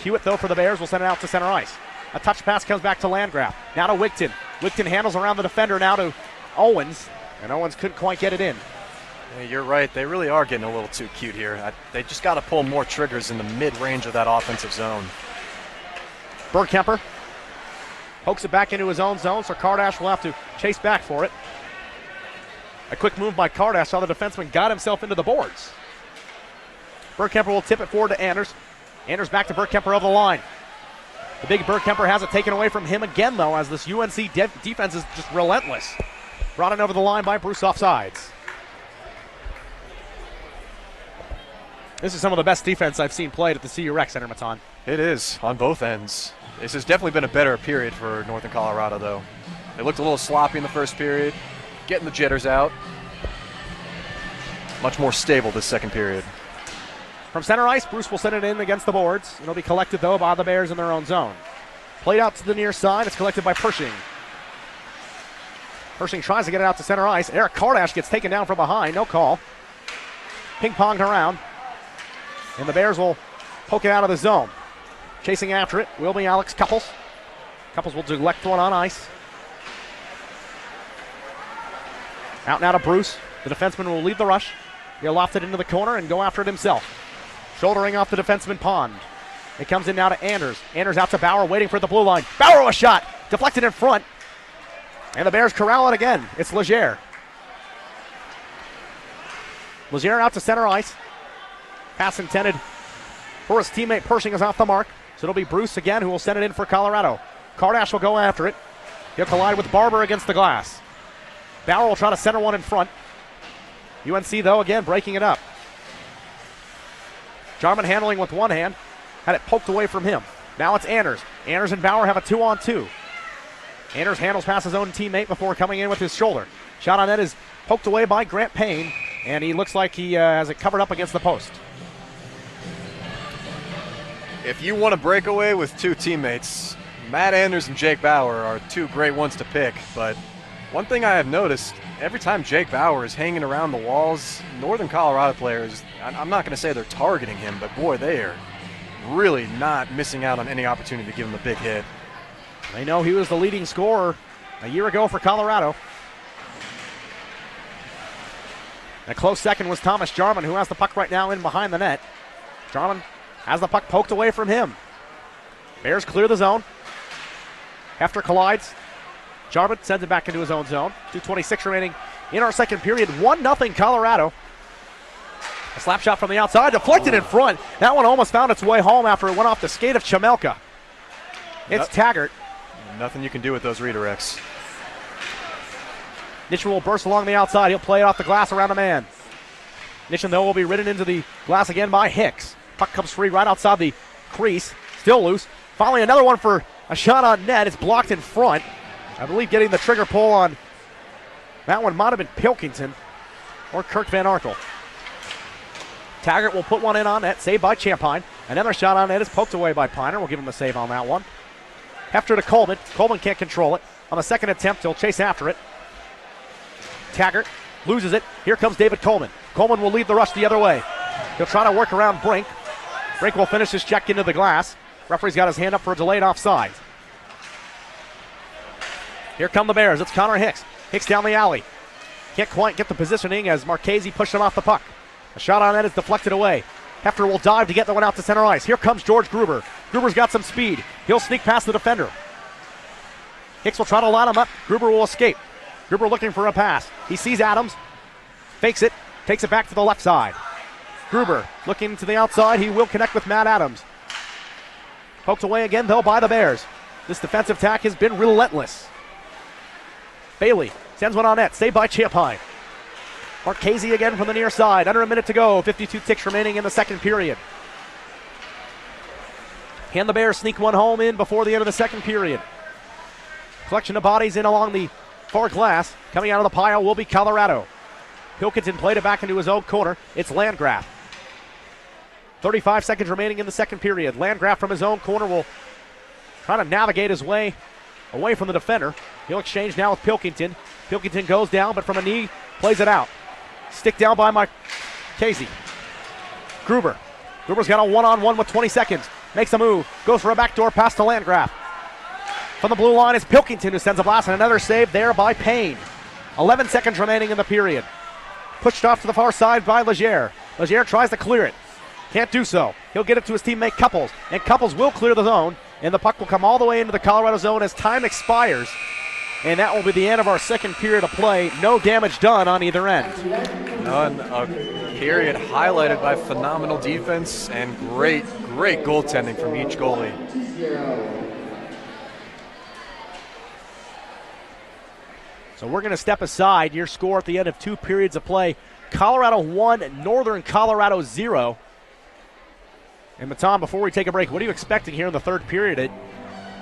Hewitt, though, for the Bears will send it out to center ice. A touch pass comes back to Landgraf. Now to Wigton. Wigton handles around the defender, now to Owens, and Owens couldn't quite get it in. Yeah, you're right. They really are getting a little too cute here. They just got to pull more triggers in the mid-range of that offensive zone. Bergkemper pokes it back into his own zone, so Kardash will have to chase back for it. A quick move by Kardash saw the defenseman got himself into the boards. Bergkemper will tip it forward to Anders. Anders back to Bergkemper of the line. The big Bergkemper has it taken away from him again, though, as this UNC defense is just relentless. Brought in over the line by Bruce offsides. This is some of the best defense I've seen played at the CU Rec Center, Matan. It is, on both ends. This has definitely been a better period for Northern Colorado, though. They looked a little sloppy in the first period, getting the jitters out. Much more stable this second period. From center ice, Bruce will send it in against the boards. It'll be collected, though, by the Bears in their own zone. Played out to the near side. It's collected by Pershing. Pershing tries to get it out to center ice. Eric Kardash gets taken down from behind. No call. Ping-ponged around. And the Bears will poke it out of the zone. Chasing after it will be Alex Couples. Couples will deflect one on ice. Out now to Bruce. The defenseman will lead the rush. He'll loft it into the corner and go after it himself. Shouldering off the defenseman Pond. It comes in now to Anders. Anders out to Bauer, waiting for the blue line. Bauer a shot. Deflected in front. And the Bears corral it again. It's Leger. Leger out to center ice. Pass intended for his teammate Pershing is off the mark. So it'll be Bruce again who will send it in for Colorado. Kardash will go after it. He'll collide with Barber against the glass. Bauer will try to center one in front. UNC, though, again breaking it up. Jarman handling with one hand. Had it poked away from him. Now it's Anders. Anders and Bauer have a 2-on-2. Anders handles past his own teammate before coming in with his shoulder. Shot on net is poked away by Grant Payne, and he looks like he has it covered up against the post. If you want to break away with two teammates, Matt Anders and Jake Bauer are two great ones to pick. But one thing I have noticed, every time Jake Bauer is hanging around the walls, Northern Colorado players, I'm not going to say they're targeting him, but boy, they are really not missing out on any opportunity to give him a big hit. They know he was the leading scorer a year ago for Colorado. A close second was Thomas Jarman, who has the puck right now in behind the net. Jarman has the puck poked away from him. Bears clear the zone. Hefter collides. Jarman sends it back into his own zone. 2:26 remaining in our second period. 1-0 Colorado. A slap shot from the outside, deflected in front. That one almost found its way home after it went off the skate of Chamelka. It's Taggart. Nothing you can do with those redirects. Nitschen will burst along the outside. He'll play it off the glass around a man. Nitschen, though, will be ridden into the glass again by Hicks. Puck comes free right outside the crease. Still loose. Finally, another one for a shot on net. It's blocked in front. I believe getting the trigger pull on that one might have been Pilkington or Kirk Van Arkel. Taggart will put one in on net. Saved by Champagne. Another shot on net is poked away by Piner. We'll give him the save on that one. Hefter to Coleman. Coleman can't control it. On the second attempt, he'll chase after it. Taggart loses it. Here comes David Coleman. Coleman will lead the rush the other way. He'll try to work around Brink. Brink will finish his check into the glass. Referee's got his hand up for a delayed offside. Here come the Bears. It's Connor Hicks. Hicks down the alley. Can't quite get the positioning as Marchese pushed him off the puck. A shot on that is deflected away. Hefter will dive to get the one out to center ice. Here comes George Gruber. Gruber's got some speed. He'll sneak past the defender. Hicks will try to line him up. Gruber will escape. Gruber looking for a pass. He sees Adams. Fakes it. Takes it back to the left side. Gruber looking to the outside. He will connect with Matt Adams. Poked away again, though, by the Bears. This defensive attack has been relentless. Bailey sends one on net. Saved by Champagne. Marchese again from the near side. Under a minute to go. 52 ticks remaining in the second period. Can the Bears sneak one home in before the end of the second period? Collection of bodies in along the far glass. Coming out of the pile will be Colorado. Pilkington played it back into his own corner. It's Landgraf. 35 seconds remaining in the second period. Landgraf from his own corner will try to navigate his way away from the defender. He'll exchange now with Pilkington. Pilkington goes down, but from a knee, plays it out. Stick down by Casey. Gruber. Gruber's got a one-on-one with 20 seconds. Makes a move. Goes for a backdoor pass to Landgraf. From the blue line is Pilkington, who sends a blast, and another save there by Payne. 11 seconds remaining in the period. Pushed off to the far side by Legere. Legere tries to clear it. Can't do so. He'll get it to his teammate Couples, and Couples will clear the zone, and the puck will come all the way into the Colorado zone as time expires. And that will be the end of our second period of play. No damage done on either end. None. A period highlighted by phenomenal defense and great goaltending from each goalie. So we're going to step aside. Your score at the end of 2 periods of play. Colorado 1, Northern Colorado 0. And Matan, before we take a break, what are you expecting here in the third period?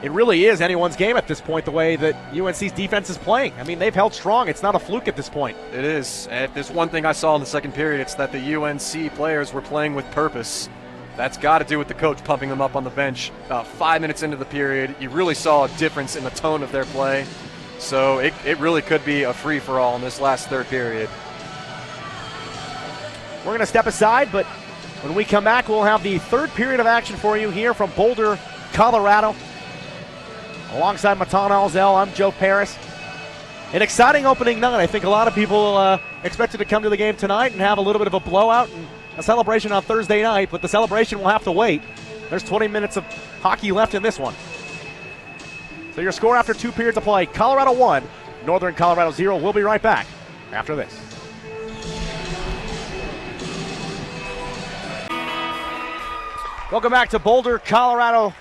It really is anyone's game at this point, the way that UNC's defense is playing. I mean, they've held strong. It's not a fluke at this point. It is. If there's one thing I saw in the second period, it's that the UNC players were playing with purpose. That's got to do with the coach pumping them up on the bench. About 5 minutes into the period, you really saw a difference in the tone of their play. So it really could be a free-for-all in this last third period. We're going to step aside, but when we come back, we'll have the third period of action for you here from Boulder, Colorado. Alongside Matan Alzel, I'm Joe Paris. An exciting opening night. I think a lot of people expected to come to the game tonight and have a little bit of a blowout and a celebration on Thursday night, but the celebration will have to wait. There's 20 minutes of hockey left in this one. So your score after 2 periods of play, Colorado 1, Northern Colorado 0. We'll be right back after this. Welcome back to Boulder, Colorado.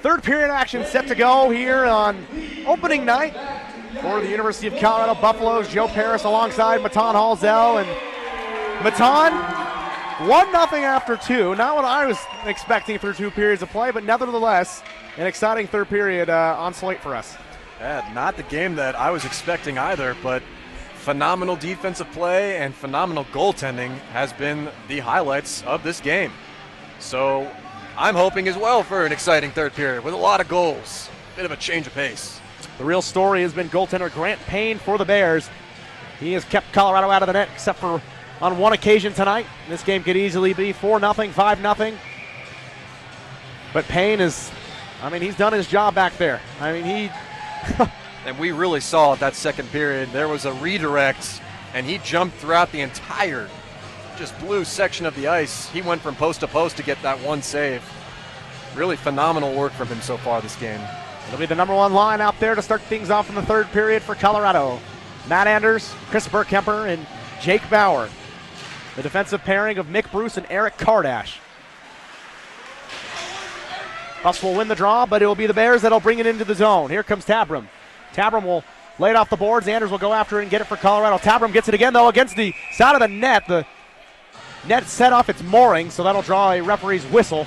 Third period action set to go here on opening night for the University of Colorado Buffaloes. Joe Paris alongside Matan Halzel. And Matan, 1-0 after 2. Not what I was expecting through 2 periods of play, but nevertheless, an exciting third period on slate for us. Yeah, not the game that I was expecting either, but phenomenal defensive play and phenomenal goaltending has been the highlights of this game. So I'm hoping as well for an exciting third period with a lot of goals. Bit of a change of pace. The real story has been goaltender Grant Payne for the Bears. He has kept Colorado out of the net except for on one occasion tonight. This game could easily be 4-0, 5-0. But Payne is, he's done his job back there. And we really saw that second period. There was a redirect, and he jumped throughout the entire just blue section of the ice. He went from post to post to get that one save. Really phenomenal work from him so far this game. It'll be the number one line out there to start things off in the third period for Colorado. Matt Anders, Chris Burkemper, and Jake Bauer. The defensive pairing of Mick Bruce and Eric Kardash. Buffs will win the draw, but it will be the Bears that'll bring it into the zone. Here comes Tabram. Tabram will lay it off the boards. Anders will go after it and get it for Colorado. Tabram gets it again, though, against the side of the net. The net set off its mooring, so that'll draw a referee's whistle.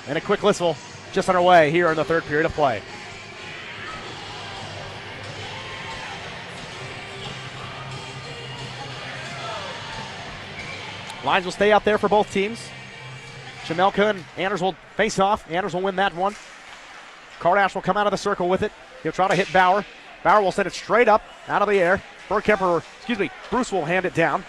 And a quick whistle just underway here in the third period of play. Lines will stay out there for both teams. Jamelka and Anders will face off. Anders will win that one. Kardash will come out of the circle with it. He'll try to hit Bauer. Bauer will send it straight up out of the air. Bruce will hand it down.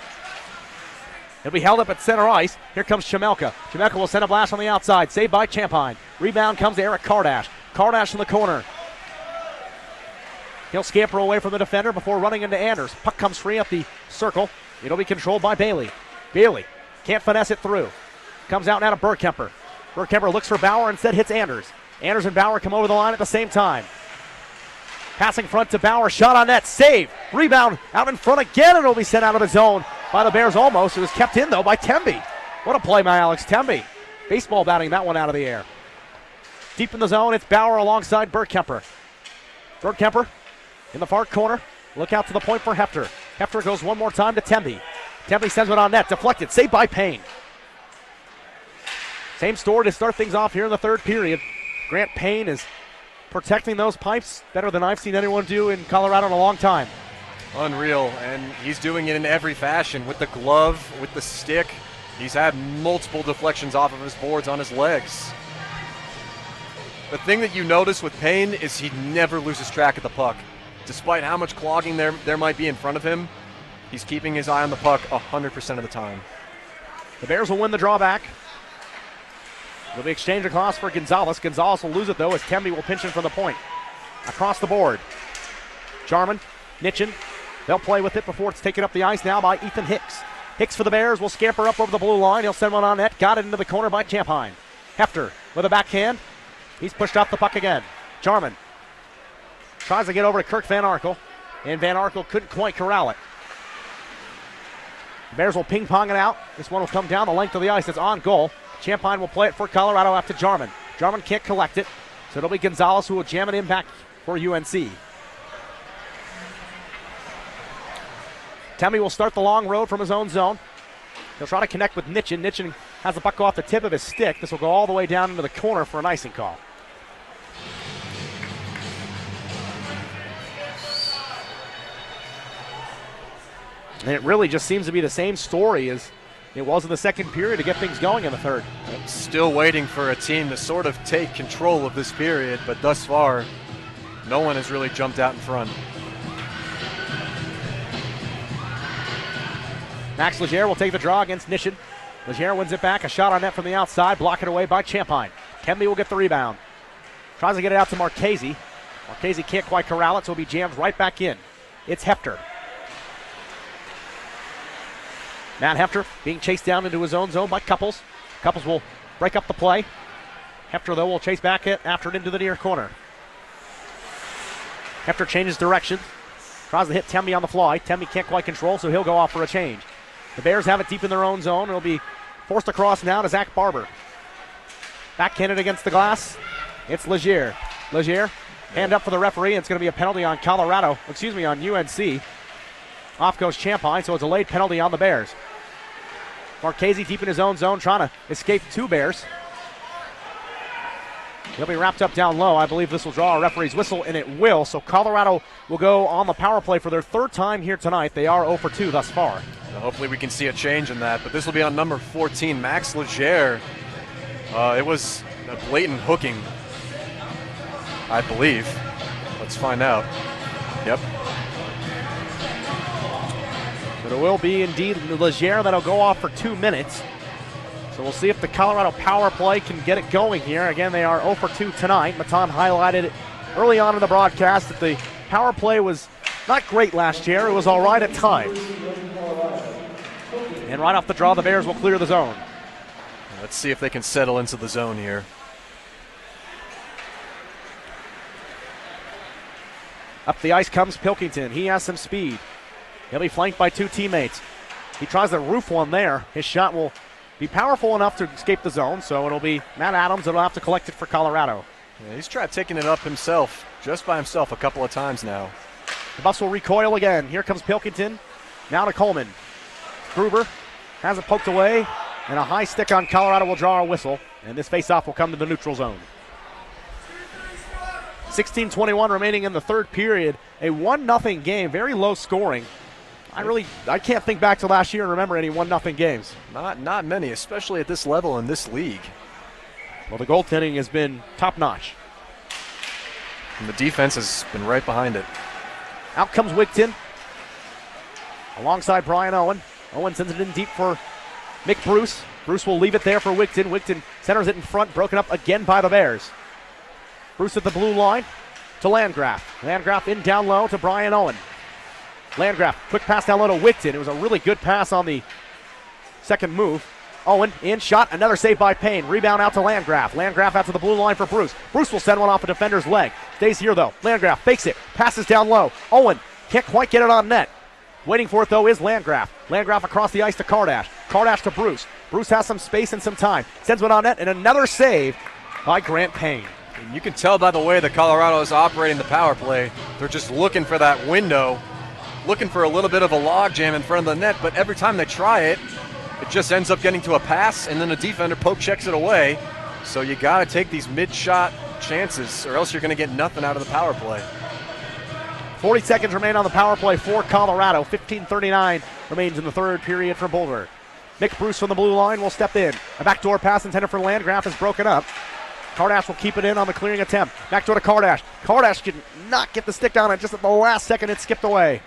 It'll be held up at center ice. Here comes Jamelka. Jamelka will send a blast on the outside. Saved by Champagne. Rebound comes to Eric Kardash. Kardash in the corner. He'll scamper away from the defender before running into Anders. Puck comes free up the circle. It'll be controlled by Bailey. Bailey can't finesse it through. Comes out now to Burkemper. Burkemper looks for Bauer, instead hits Anders. Anders and Bauer come over the line at the same time. Passing front to Bauer, shot on net, save. Rebound out in front again, and it'll be sent out of the zone by the Bears almost. It was kept in, though, by Temby. What a play by Alex Temby. Baseball batting that one out of the air. Deep in the zone, it's Bauer alongside Burkemper. Burkemper in the far corner. Look out to the point for Hefter. Hefter goes one more time to Temby. Temby sends it on net, deflected, saved by Payne. Same story to start things off here in the third period. Grant Payne is protecting those pipes better than I've seen anyone do in Colorado in a long time. Unreal, and he's doing it in every fashion, with the glove, with the stick. He's had multiple deflections off of his boards on his legs. The thing that you notice with Payne is he never loses track of the puck. Despite how much clogging there might be in front of him, he's keeping his eye on the puck 100% of the time. The Bears will win the drawback. It'll be exchanged across for Gonzalez. Gonzalez will lose it, though, as Temby will pinch in from the point. Across the board. Jarman, Nitchin. They'll play with it before it's taken up the ice now by Ethan Hicks. Hicks for the Bears will scamper up over the blue line. He'll send one on net. Got it into the corner by Champagne. Hefter with a backhand. He's pushed off the puck again. Jarman tries to get over to Kirk Van Arkel, and Van Arkel couldn't quite corral it. The Bears will ping-pong it out. This one will come down the length of the ice. It's on goal. Champagne will play it for Colorado after Jarman. Jarman can't collect it, so it'll be Gonzalez who will jam it in back for UNC. Temby will start the long road from his own zone. He'll try to connect with Nitchin. Nitchin has the puck go off the tip of his stick. This will go all the way down into the corner for an icing call. And it really just seems to be the same story as it was in the second period to get things going in the third. Still waiting for a team to sort of take control of this period, but thus far, no one has really jumped out in front. Max Legere will take the draw against Nitchin. Legere wins it back. A shot on net from the outside, blocked away by Champagne. Temby will get the rebound. Tries to get it out to Marchese. Marchese can't quite corral it, so he'll be jammed right back in. It's Hefter. Matt Hefter being chased down into his own zone by Couples. Couples will break up the play. Hefter, though, will chase back after it into the near corner. Hefter changes direction. Tries to hit Temby on the fly. Temby can't quite control, so he'll go off for a change. The Bears have it deep in their own zone. It'll be forced across now to Zach Barber. Backhanded against the glass. It's Legere. Legere, hand up for the referee. It's going to be a penalty on on UNC. Off goes Champagne, so a delayed penalty on the Bears. Marchese deep in his own zone, trying to escape two Bears. He'll be wrapped up down low. I believe this will draw a referee's whistle, and it will. So Colorado will go on the power play for their third time here tonight. They are 0 for 2 thus far. Hopefully we can see a change in that, but this will be on number 14, Max Legere. It was a blatant hooking, I believe. Let's find out. Yep. But it will be indeed Legere that'll go off for 2 minutes. So we'll see if the Colorado power play can get it going here. Again, they are 0 for 2 tonight. Matan highlighted it early on in the broadcast that the power play was not great last year. It was all right at times. And right off the draw, the Bears will clear the zone. Let's see if they can settle into the zone here. Up the ice comes Pilkington. He has some speed. He'll be flanked by two teammates. He tries to roof one there. His shot will be powerful enough to escape the zone, so it'll be Matt Adams that'll have to collect it for Colorado. Yeah, he's tried taking it up himself, just by himself, a couple of times now. The bus will recoil again. Here comes Pilkington. Now to Coleman. Gruber has it poked away, and a high stick on Colorado will draw a whistle, and this faceoff will come to the neutral zone. 16:21 remaining in the third period. A 1-0 game, very low scoring. I can't think back to last year and remember any 1-0 games. Not many, especially at this level in this league. Well, the goaltending has been top-notch. And the defense has been right behind it. Out comes Wigton alongside Brian Owen. Owen sends it in deep for Mick Bruce. Bruce will leave it there for Wigton. Wigton centers it in front, broken up again by the Bears. Bruce at the blue line to Landgraf. Landgraf in down low to Brian Owen. Landgraf, quick pass down low to Wigton. It was a really good pass on the second move. Owen in shot, another save by Payne. Rebound out to Landgraf. Landgraf out to the blue line for Bruce. Bruce will send one off a defender's leg. Stays here though. Landgraf fakes it, passes down low. Owen can't quite get it on net. Waiting for it though is Landgraf. Landgraf across the ice to Kardash. Kardash to Bruce. Bruce has some space and some time. Sends one on net and another save by Grant Payne. And you can tell by the way that Colorado is operating the power play. They're just looking for that window, looking for a little bit of a log jam in front of the net, but every time they try it, it just ends up getting to a pass, and then a defender poke checks it away. So you got to take these mid-shot chances, or else you're going to get nothing out of the power play. 40 seconds remain on the power play for Colorado. 15:39 remains in the third period for Boulder. Nick Bruce from the blue line will step in. A backdoor pass intended for Landgraf is broken up. Kardash will keep it in on the clearing attempt. Backdoor to Kardash. Kardash did not get the stick down, and just at the last second it skipped away.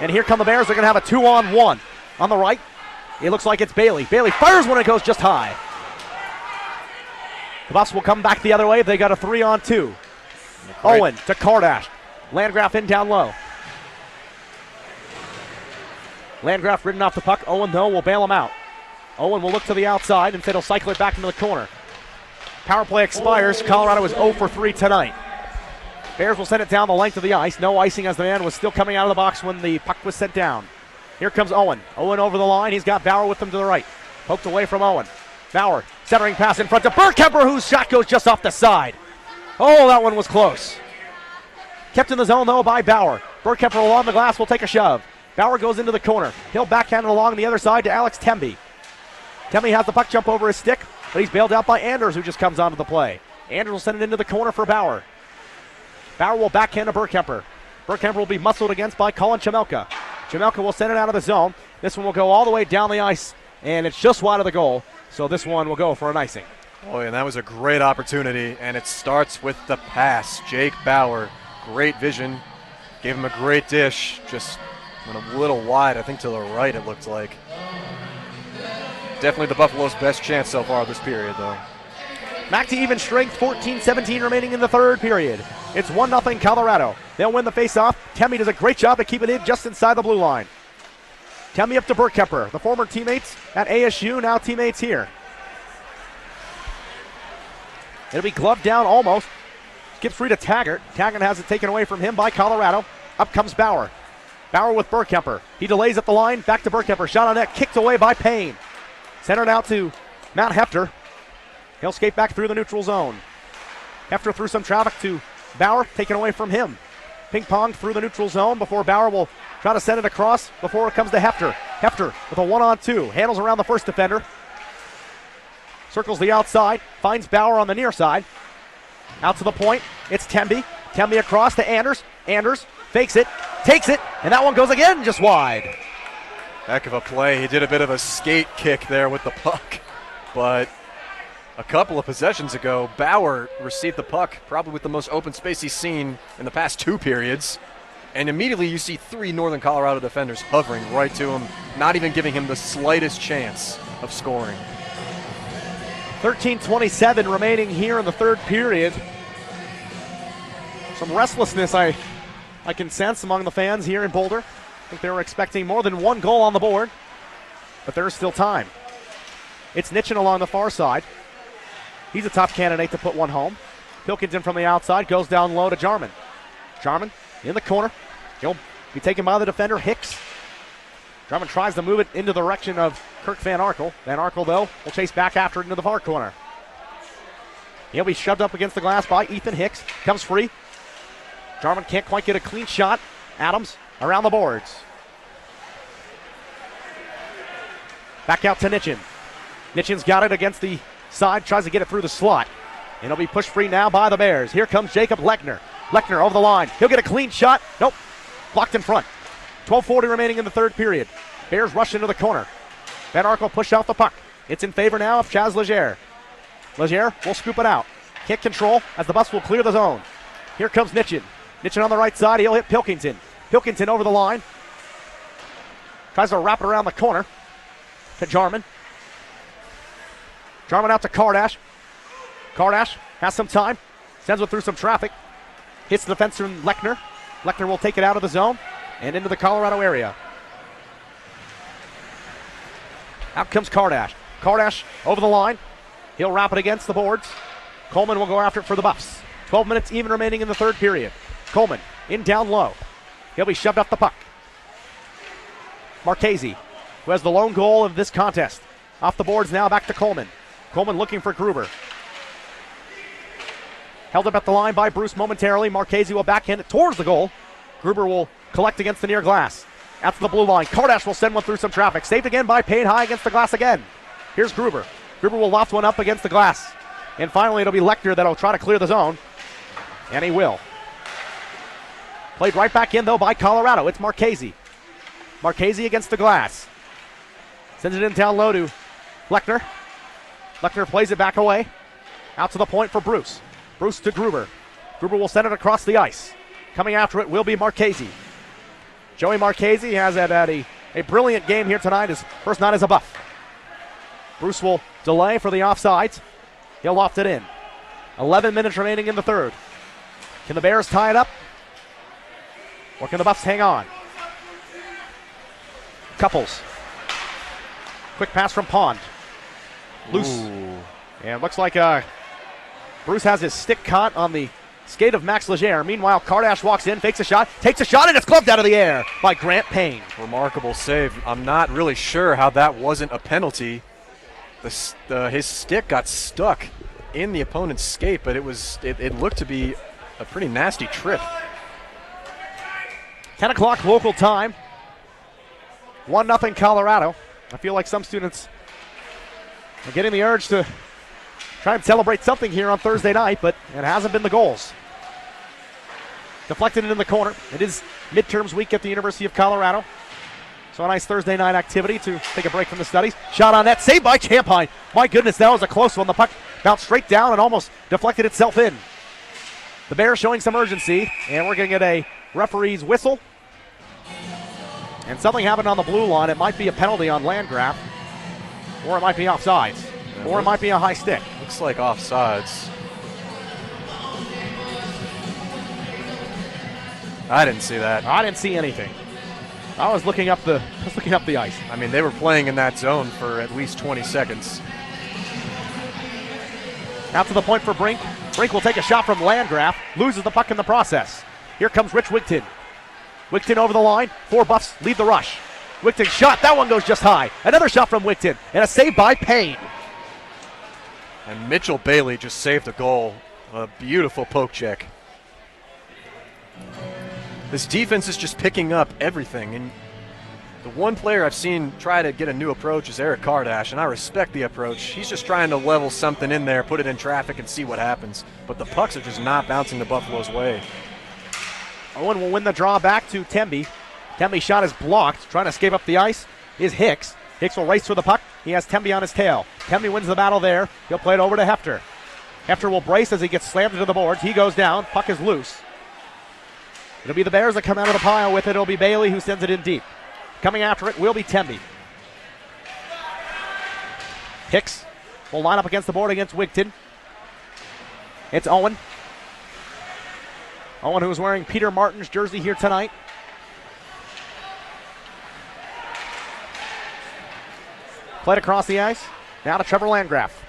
And here come the Bears. They're going to have a 2-on-1. On the right, it looks like it's Bailey. Bailey fires when it goes just high. The Buffs will come back the other way. They got a 3-on-2. Owen to Kardash. Landgraf in down low. Landgraf ridden off the puck. Owen, though, will bail him out. Owen will look to the outside, and he'll cycle it back into the corner. Power play expires. Colorado is 0 for 3 tonight. Bears will send it down the length of the ice. No icing as the man was still coming out of the box when the puck was sent down. Here comes Owen. Owen over the line. He's got Bauer with him to the right. Poked away from Owen. Bauer, centering pass in front to Bergkemper, whose shot goes just off the side. Oh, that one was close. Kept in the zone, though, by Bauer. Bergkemper along the glass will take a shove. Bauer goes into the corner. He'll backhand it along the other side to Alex Temby. Temby has the puck jump over his stick, but he's bailed out by Anders, who just comes onto the play. Anders will send it into the corner for Bauer. Bauer will backhand to Bergkemper. Bergkemper will be muscled against by Colin Chamelka. Chamelka will send it out of the zone. This one will go all the way down the ice, and it's just wide of the goal, so this one will go for an icing. Oh, and that was a great opportunity, and it starts with the pass. Jake Bauer, great vision, gave him a great dish, just went a little wide, I think to the right it looked like. Definitely the Buffalo's best chance so far this period, though. Back to even strength, 14-17 remaining in the third period. It's 1-0 Colorado. They'll win the faceoff. Temby does a great job to keep it in just inside the blue line. Temby up to Bergkemper, the former teammates at ASU, now teammates here. It'll be gloved down almost. Skips free to Taggart. Taggart has it taken away from him by Colorado. Up comes Bauer. Bauer with Bergkemper. He delays at the line. Back to Bergkemper. Shot on net. Kicked away by Payne. Centered out to Matt Hefter. He'll skate back through the neutral zone. Hefter threw some traffic to Bauer. Taken away from him. Ping pong through the neutral zone before Bauer will try to send it across before it comes to Hefter. Hefter with a 1-on-2. Handles around the first defender. Circles the outside. Finds Bauer on the near side. Out to the point. It's Temby. Temby across to Anders. Anders fakes it. Takes it. And that one goes again just wide. Heck of a play. He did a bit of a skate kick there with the puck. But a couple of possessions ago, Bauer received the puck probably with the most open space he's seen in the past 2 periods. And immediately you see 3 Northern Colorado defenders hovering right to him, not even giving him the slightest chance of scoring. 13:27 remaining here in the third period. Some restlessness I can sense among the fans here in Boulder. I think they were expecting more than 1 goal on the board, but there's still time. It's Nitchin along the far side. He's a top candidate to put one home. Pilkington from the outside goes down low to Jarman. Jarman in the corner. He'll be taken by the defender, Hicks. Jarman tries to move it into the direction of Kirk Van Arkel. Van Arkel, though, will chase back after it into the far corner. He'll be shoved up against the glass by Ethan Hicks. Comes free. Jarman can't quite get a clean shot. Adams around the boards. Back out to Nitchin. Nitchin's got it against the side, tries to get it through the slot. And it'll be pushed free now by the Bears. Here comes Jacob Lechner. Lechner over the line. He'll get a clean shot. Nope. Blocked in front. 12:40 remaining in the third period. Bears rush into the corner. Van Arkel pushed out the puck. It's in favor now of Chaz Leger. Leger will scoop it out. Can't control as the bus will clear the zone. Here comes Nitchin. Nitchin on the right side. He'll hit Pilkington. Pilkington over the line. Tries to wrap it around the corner to Jarman. Jarman out to Kardash. Kardash has some time. Sends it through some traffic. Hits the defenseman Lechner. Lechner will take it out of the zone and into the Colorado area. Out comes Kardash. Kardash over the line. He'll wrap it against the boards. Coleman will go after it for the Buffs. 12 minutes even remaining in the third period. Coleman in down low. He'll be shoved off the puck. Marchese, who has the lone goal of this contest. Off the boards now, back to Coleman. Coleman looking for Gruber. Held up at the line by Bruce momentarily. Marchese will backhand it towards the goal. Gruber will collect against the near glass. Out to the blue line. Kardash will send one through some traffic. Saved again by Payne, high against the glass again. Here's Gruber. Gruber will loft one up against the glass. And finally, it'll be Lecter that'll try to clear the zone. And he will. Played right back in, though, by Colorado. It's Marchese. Marchese against the glass. Sends it in down low to Lecter. Lecter plays it back away. Out to the point for Bruce. Bruce to Gruber. Gruber will send it across the ice. Coming after it will be Marchese. Joey Marchese has had a brilliant game here tonight. His first night as a Buff. Bruce will delay for the offsides. He'll loft it in. 11 minutes remaining in the third. Can the Bears tie it up? Or can the Buffs hang on? Couples. Quick pass from Pond. Loose. Ooh. And it looks like Bruce has his stick caught on the skate of Max Legere. Meanwhile, Kardash walks in, fakes a shot, takes a shot, and it's gloved out of the air by Grant Payne. Remarkable save. I'm not really sure how that wasn't a penalty. His stick got stuck in the opponent's skate, but it looked to be a pretty nasty trip. 10 o'clock local time. 1-0 Colorado. I feel like some students are getting the urge to try and celebrate something here on Thursday night, but it hasn't been the goals. Deflected in the corner. It is midterms week at the University of Colorado. So a nice Thursday night activity to take a break from the studies. Shot on net, saved by Champagne. My goodness, that was a close one. The puck bounced straight down and almost deflected itself in. The Bears showing some urgency, and we're going to get a referee's whistle. And something happened on the blue line. It might be a penalty on Landgraf, or it might be offsides, or it might be a high stick. Looks like offsides. I didn't see that. I didn't see anything. I was looking up the ice. I mean, they were playing in that zone for at least 20 seconds. Out to the point for Brink. Brink will take a shot from Landgraf, loses the puck in the process. Here comes Rich Wigton. Wigton over the line. 4 Buffs lead the rush. Wigton shot. That one goes just high. Another shot from Wigton, and a save by Payne. And Mitchell Bailey just saved a goal. A beautiful poke check. This defense is just picking up everything. And the one player I've seen try to get a new approach is Eric Kardash, and I respect the approach. He's just trying to level something in there, put it in traffic, and see what happens. But the pucks are just not bouncing the Buffalo's way. Owen will win the draw back to Temby. Temby's shot is blocked. Trying to escape up the ice is Hicks. Hicks will race for the puck. He has Temby on his tail. Temby wins the battle there. He'll play it over to Hefter. Hefter will brace as he gets slammed into the boards. He goes down. Puck is loose. It'll be the Bears that come out of the pile with it. It'll be Bailey who sends it in deep. Coming after it will be Temby. Hicks will line up against the board against Wigton. It's Owen. Owen, who's wearing Peter Martin's jersey here tonight. Played across the ice. Now to Trevor Landgraf.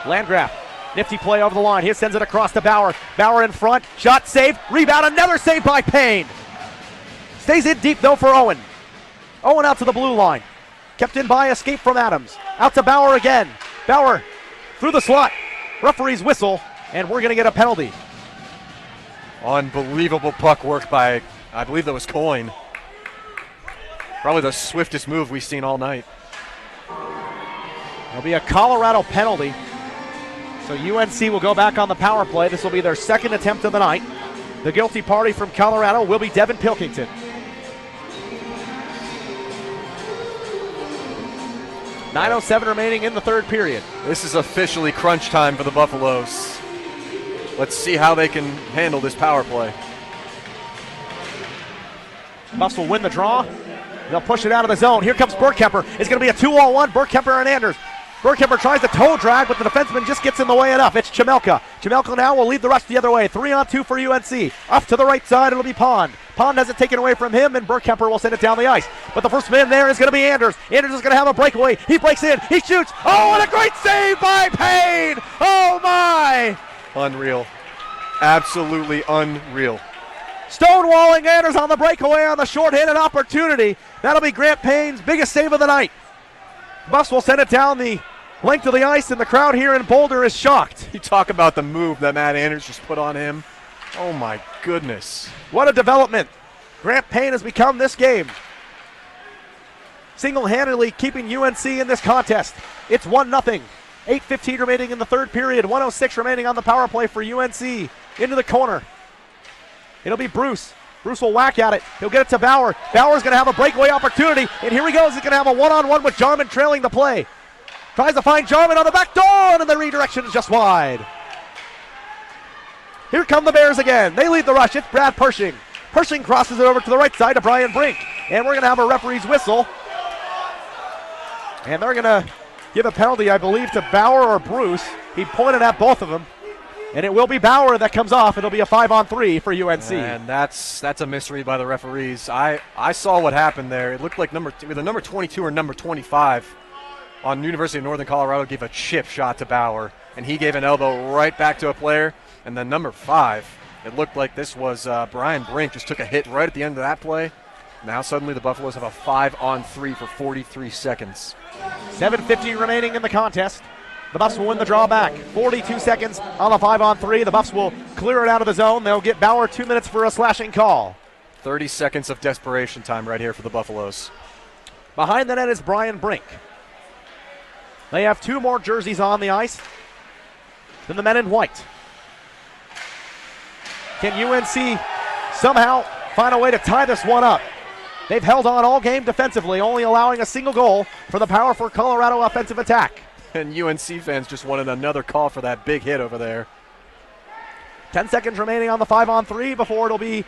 Landgraf. Nifty play over the line. He sends it across to Bauer. Bauer in front. Shot saved. Rebound. Another save by Payne. Stays in deep, though, for Owen. Owen out to the blue line. Kept in by escape from Adams. Out to Bauer again. Bauer through the slot. Referee's whistle, and we're going to get a penalty. Unbelievable puck work by, I believe that was Coyne. Probably the swiftest move we've seen all night. There'll be a Colorado penalty. So UNC will go back on the power play. This will be their second attempt of the night. The guilty party from Colorado will be Devin Pilkington. .9:07 remaining in the third period. This is officially crunch time for the Buffaloes. Let's see how they can handle this power play. Buffs will win the draw. They'll push it out of the zone. Here comes Bergkemper. It's going to be a 2-on-1. Bergkemper and Anders. Bergkemper tries to toe drag, but the defenseman just gets in the way enough. It's Chamelka. Chamelka now will lead the rush the other way. 3-on-2 for UNC. Off to the right side, it'll be Pond. Pond has it taken away from him, and Bergkemper will send it down the ice. But the first man there is going to be Anders. Anders is going to have a breakaway. He breaks in. He shoots. Oh, and a great save by Payne. Oh, my. Unreal. Absolutely unreal. Stonewalling Anders on the breakaway on the short-handed opportunity. That'll be Grant Payne's biggest save of the night. Buffs will send it down the length of the ice, and the crowd here in Boulder is shocked. You talk about the move that Matt Anders just put on him. Oh, my goodness. What a development Grant Payne has become this game, single-handedly keeping UNC in this contest. It's 1-0. 8:15 remaining in the third period. 1:06 remaining on the power play for UNC. Into the corner. It'll be Bruce. Bruce will whack at it. He'll get it to Bauer. Bauer's going to have a breakaway opportunity. And here he goes. He's going to have a one-on-one with Jarman trailing the play. Tries to find Jarman on the back door, and the redirection is just wide. Here come the Bears again. They lead the rush. It's Brad Pershing. Pershing crosses it over to the right side to Brian Brink. And we're going to have a referee's whistle. And they're going to give a penalty, I believe, to Bauer or Bruce. He pointed at both of them. And it will be Bauer that comes off. It'll be a 5-on-3 for UNC. And that's a misread by the referees. I saw what happened there. It looked like either number 22 or number 25 on University of Northern Colorado gave a chip shot to Bauer. And he gave an elbow right back to a player. And then number 5, it looked like this was Brian Brink, just took a hit right at the end of that play. Now suddenly the Buffaloes have a 5-on-3 for 43 seconds. 7:50 remaining in the contest. The Buffs will win the draw back. 42 seconds on the 5-on-3. The Buffs will clear it out of the zone. They'll get Bauer 2 minutes for a slashing call. 30 seconds of desperation time right here for the Buffaloes. Behind the net is Brian Brink. They have 2 more jerseys on the ice than the men in white. Can UNC somehow find a way to tie this one up? They've held on all game defensively, only allowing a single goal for the powerful Colorado offensive attack. And UNC fans just wanted another call for that big hit over there. 10 seconds remaining on the 5-on-3 before it'll be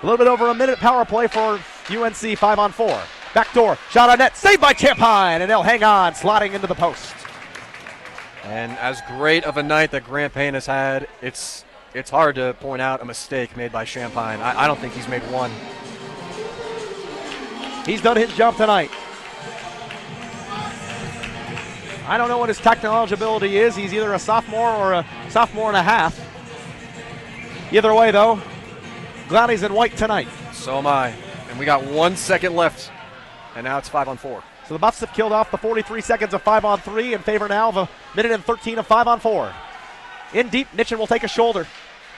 a little bit over a minute power play for UNC 5-on-4. Backdoor, shot on net, saved by Champagne, and they'll hang on, sliding into the post. And as great of a night that Grant Payne has had, it's hard to point out a mistake made by Champagne. I don't think he's made one. He's done his job tonight. I don't know what his technology ability is. He's either a sophomore or a sophomore and a half. Either way, though, glad he's in white tonight. So am I. And we got 1 second left, and now it's 5-on-4. So the Buffs have killed off the 43 seconds of 5-on-3 in favor now of a minute and 13 of 5-on-4. In deep, Nitchin will take a shoulder.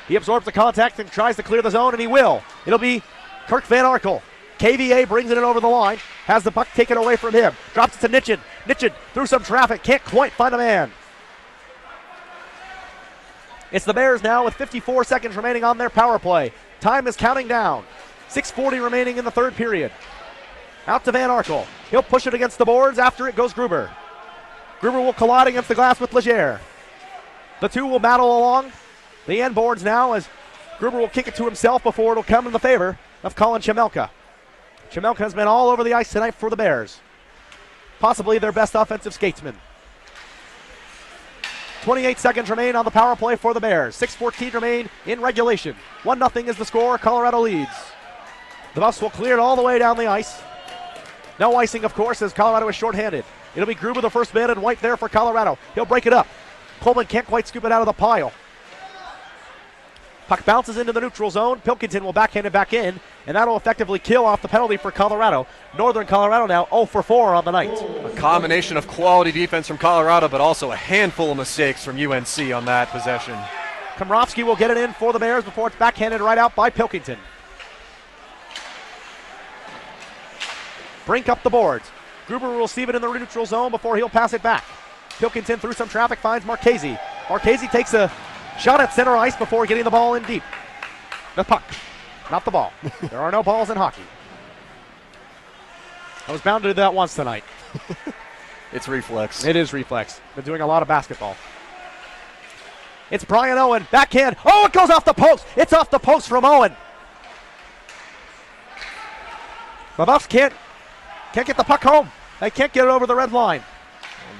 He absorbs the contact and tries to clear the zone, and he will. It'll be Kirk Van Arkel. KVA brings it in over the line, has the puck taken away from him, drops it to Nitchin. Nitchin through some traffic, can't quite find a man. It's the Bears now with 54 seconds remaining on their power play. Time is counting down. 6:40 remaining in the third period. Out to Van Arkel. He'll push it against the boards. After it goes Gruber. Gruber will collide against the glass with Legere. The two will battle along the end boards now as Gruber will kick it to himself before it'll come in the favor of Colin Chemelka. Chemelka has been all over the ice tonight for the Bears. Possibly their best offensive skatesman. 28 seconds remain on the power play for the Bears. 6:14 remain in regulation. 1-0 is the score. Colorado leads. The Buffs will clear it all the way down the ice. No icing, of course, as Colorado is shorthanded. It'll be Gruber, the first man in white there for Colorado. He'll break it up. Coleman can't quite scoop it out of the pile. Puck bounces into the neutral zone. Pilkington will backhand it back in, and that'll effectively kill off the penalty for Colorado. Northern Colorado now 0 for 4 on the night. A combination of quality defense from Colorado, but also a handful of mistakes from UNC on that possession. Komrovsky will get it in for the Bears before it's backhanded right out by Pilkington. Brink up the boards. Gruber will receive it in the neutral zone before he'll pass it back. Pilkington through some traffic finds Marchese. Marchese takes a shot at center ice before getting the ball in deep. The puck, not the ball. There are no balls in hockey. I was bound to do that once tonight. It's reflex. It is reflex. Been doing a lot of basketball. It's Brian Owen, backhand. Oh, it goes off the post. It's off the post from Owen. The Buffs can't get the puck home. They can't get it over the red line.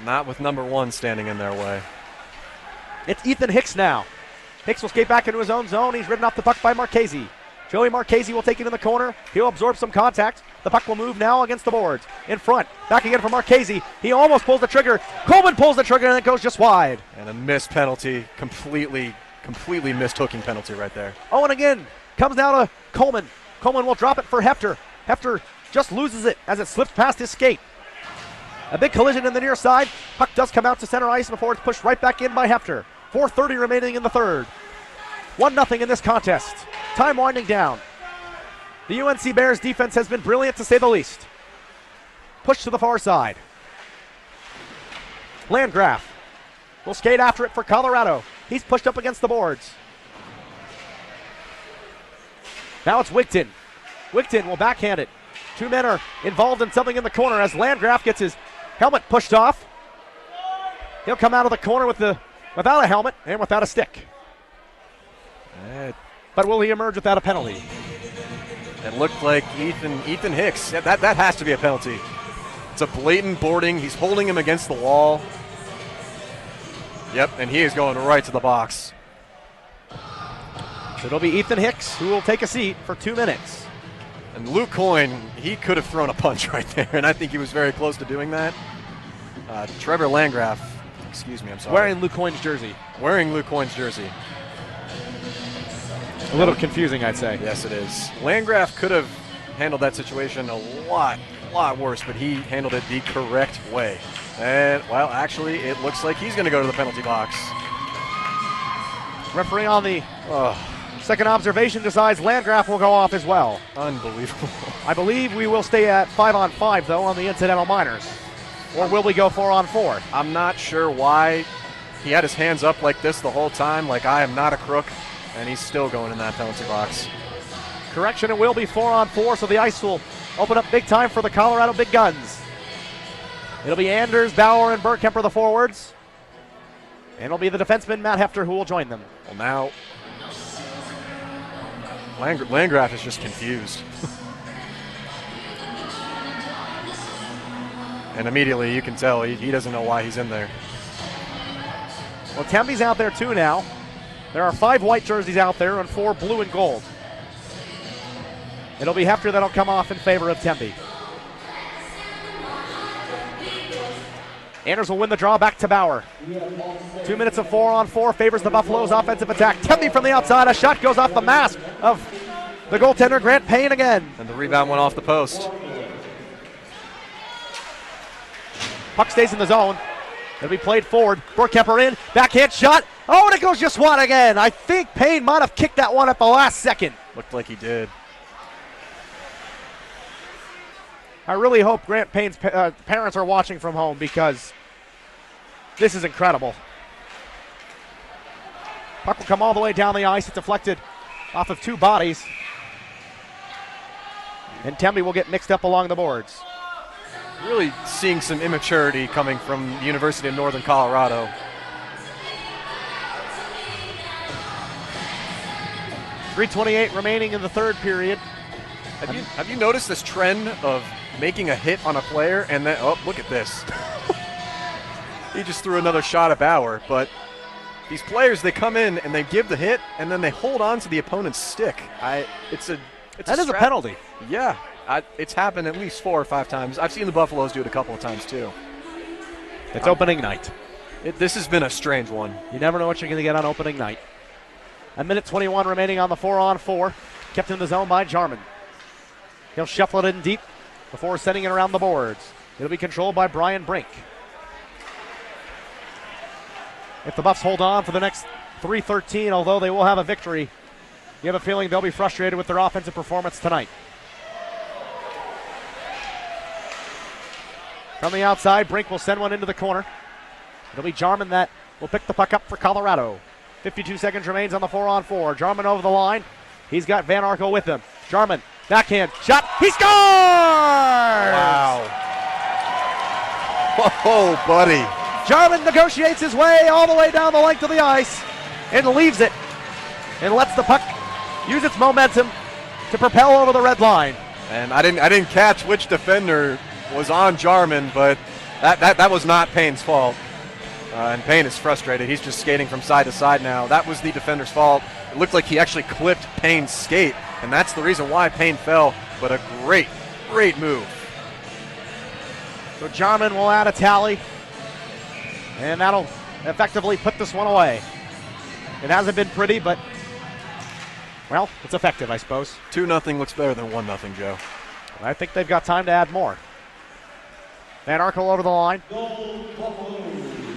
Not with number 1 standing in their way. It's Ethan Hicks now. Hicks will skate back into his own zone. He's ridden off the puck by Marchese. Joey Marchese will take it in the corner. He'll absorb some contact. The puck will move now against the boards. In front. Back again for Marchese. He almost pulls the trigger. Coleman pulls the trigger and it goes just wide. And a missed penalty. Completely missed hooking penalty right there. Owen again. Comes now to Coleman. Coleman will drop it for Hefter. Hefter just loses it as it slips past his skate. A big collision in the near side. Puck does come out to center ice before it's pushed right back in by Hefter. 4:30 remaining in the third. 1-0 in this contest. Time winding down. The UNC Bears defense has been brilliant to say the least. Push to the far side. Landgraf will skate after it for Colorado. He's pushed up against the boards. Now it's Wigton. Wigton will backhand it. Two men are involved in something in the corner as Landgraf gets his helmet pushed off. He'll come out of the corner without a helmet and without a stick. But will he emerge without a penalty? It looked like Ethan Hicks. That has to be a penalty. It's a blatant boarding. He's holding him against the wall. Yep, and he is going right to the box. So it'll be Ethan Hicks who will take a seat for 2 minutes. And Luke Coyne, he could have thrown a punch right there, and I think he was very close to doing that. Trevor Landgraf, excuse me, I'm sorry. Wearing Luke Coyne's jersey. Wearing Luke Coyne's jersey. A little confusing, I'd say. Yes, it is. Landgraf could have handled that situation a lot worse, but he handled it the correct way. And, well, actually, it looks like he's going to go to the penalty box. Referee on the second observation decides Landgraf will go off as well. Unbelievable. I believe we will stay at 5-on-5, though, on the incidental minors. Or will we go 4-on-4? I'm not sure why he had his hands up like this the whole time, like I am not a crook, and he's still going in that penalty box. Correction, it will be 4-on-4, so the ice will open up big time for the Colorado Big Guns. It'll be Anders, Bauer, and Burkemper, the forwards. And it'll be the defenseman, Matt Hefter, who will join them. Well, now Landgraf is just confused. And immediately you can tell he doesn't know why he's in there. Well, Temby's out there too now. There are 5 white jerseys out there and 4 blue and gold. It'll be Hefter that'll come off in favor of Temby. Anders will win the draw back to Bauer. 2 minutes of 4-on-4 favors the Buffaloes' offensive attack. Temby from the outside. A shot goes off the mask of the goaltender, Grant Payne, again. And the rebound went off the post. Puck stays in the zone. It'll be played forward. Burkemper in. Backhand shot. Oh, and it goes just one again. I think Payne might have kicked that one at the last second. Looked like he did. I really hope Grant Payne's parents are watching from home because this is incredible. Puck will come all the way down the ice. It's deflected off of 2 bodies. And Temby will get mixed up along the boards. Really seeing some immaturity coming from the University of Northern Colorado. .328 remaining in the third period. Have you noticed this trend of making a hit on a player and then, oh, look at this. He just threw another shot at Bauer, but these players, they come in and they give the hit and then they hold on to the opponent's stick. That is a penalty. Yeah, it's happened at least 4 or 5 times. I've seen the Buffaloes do it a couple of times too. It's opening night. This has been a strange one. You never know what you're going to get on opening night. 1:21 remaining on the 4-on-4. Kept in the zone by Jarman. He'll shuffle it in deep before sending it around the boards. It'll be controlled by Brian Brink. If the Buffs hold on for the next 3:13, although they will have a victory, you have a feeling they'll be frustrated with their offensive performance tonight. From the outside, Brink will send one into the corner. It'll be Jarman that will pick the puck up for Colorado. 52 seconds remains on the 4-on-4. Jarman over the line. He's got Van Arkel with him. Jarman, backhand, shot, he scores! Wow. Oh, buddy. Jarman negotiates his way all the way down the length of the ice and leaves it and lets the puck use its momentum to propel over the red line. And I didn't catch which defender was on Jarman, but that was not Payne's fault. And Payne is frustrated. He's just skating from side to side now. That was the defender's fault. It looked like he actually clipped Payne's skate, and that's the reason why Payne fell. But a great move. So Jarman will add a tally, and that'll effectively put this one away. It hasn't been pretty, but, well, it's effective, I suppose. 2-0 looks better than 1-0, Joe. I think they've got time to add more. Van Arkel over the line.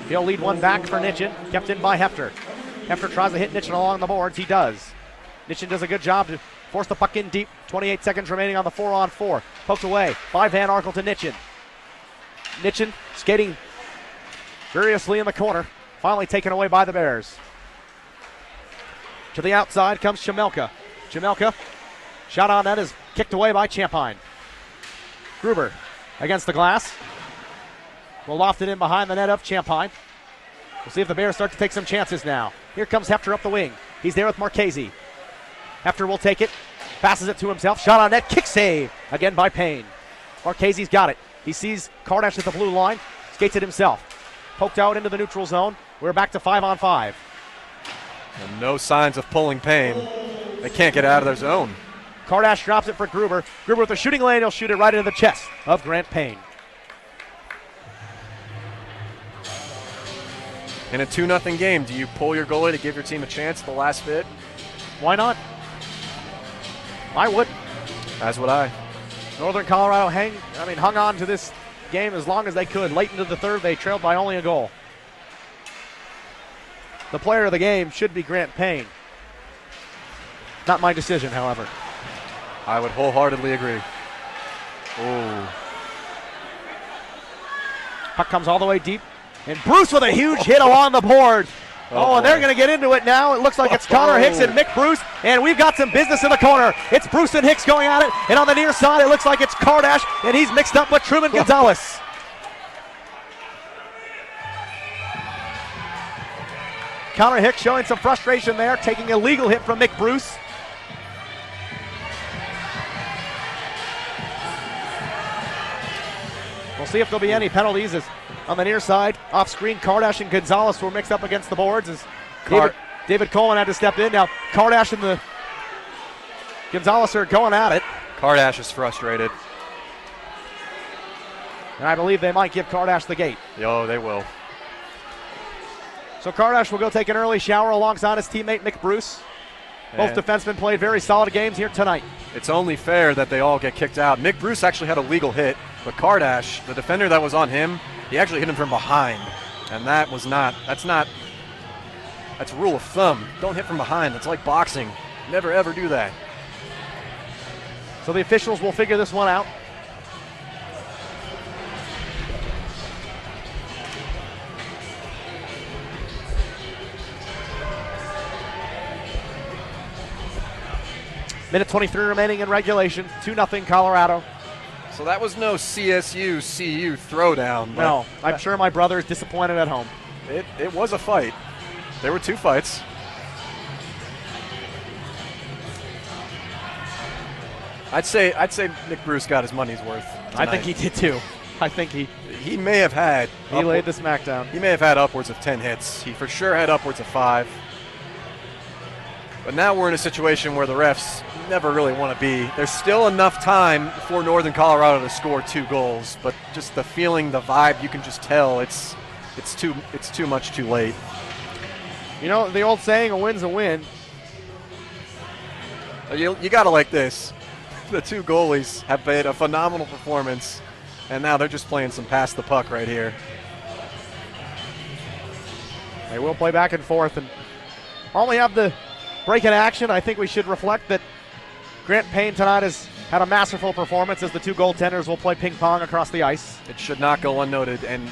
He'll lead one back for Nitchin, kept in by Hefter. Hefter tries to hit Nitchin along the boards. He does. Nitchin does a good job to Force the puck in deep. 28 seconds remaining on the 4-on-4. Poked away by Van Arkel to Nitchin. Nitchin skating furiously in the corner. Finally taken away by the Bears. To the outside comes Chamelka. Chamelka, shot on net is kicked away by Champagne. Gruber against the glass. Will loft it in behind the net of Champagne. We'll see if the Bears start to take some chances now. Here comes Hefter up the wing. He's there with Marchese. Hefter will take it. Passes it to himself. Shot on net. Kick save. Again by Payne. Marchese's got it. He sees Kardash at the blue line. Skates it himself. Poked out into the neutral zone. We're back to 5-on-5. And no signs of pulling Payne. They can't get out of their zone. Kardash drops it for Gruber. Gruber with a shooting lane. He'll shoot it right into the chest of Grant Payne. In a 2-0 game, do you pull your goalie to give your team a chance at the last bit? Why not? I would. As would I. Northern Colorado hung on to this game as long as they could. Late into the third, they trailed by only a goal. The player of the game should be Grant Payne. Not my decision, however. I would wholeheartedly agree. Oh. Puck comes all the way deep. And Bruce with a huge hit along the board. Oh, and they're going to get into it now. It looks like it's Connor Hicks and Mick Bruce, and we've got some business in the corner. It's Bruce and Hicks going at it, and on the near side, it looks like it's Kardash, and he's mixed up with Truman Gonzalez. Connor Hicks showing some frustration there, taking a legal hit from Mick Bruce. We'll see if there'll be any penalties as on the near side, off screen, Kardash and Gonzalez were mixed up against the boards as David Coleman had to step in. Now Kardash and the Gonzalez are going at it. Kardash is frustrated. And I believe they might give Kardash the gate. Yo, they will. So Kardash will go take an early shower alongside his teammate Mick Bruce. Both defensemen played very solid games here tonight. It's only fair that they all get kicked out. Mick Bruce actually had a legal hit, but Kardash, the defender that was on him, he actually hit him from behind. And that's rule of thumb. Don't hit from behind. That's like boxing. Never ever do that. So the officials will figure this one out. Minute 23 remaining in regulation. 2-0 Colorado. So that was no CSU-CU throwdown. No, I'm sure my brother is disappointed at home. It was a fight. There were two fights. I'd say Nick Bruce got his money's worth tonight. I think he did too. I think he may have had. He laid the smackdown. He may have had upwards of 10 hits. He for sure had upwards of 5. But now we're in a situation where the refs never really want to be. There's still enough time for Northern Colorado to score 2 goals, but just the feeling, the vibe, you can just tell it's too much too late. You know the old saying, a win's a win. You got to like this. The 2 goalies have made a phenomenal performance, and now they're just playing some pass the puck right here. They will play back and forth, and while we have the break in action, I think we should reflect that Grant Payne tonight has had a masterful performance as the 2 goaltenders will play ping pong across the ice. It should not go unnoted, and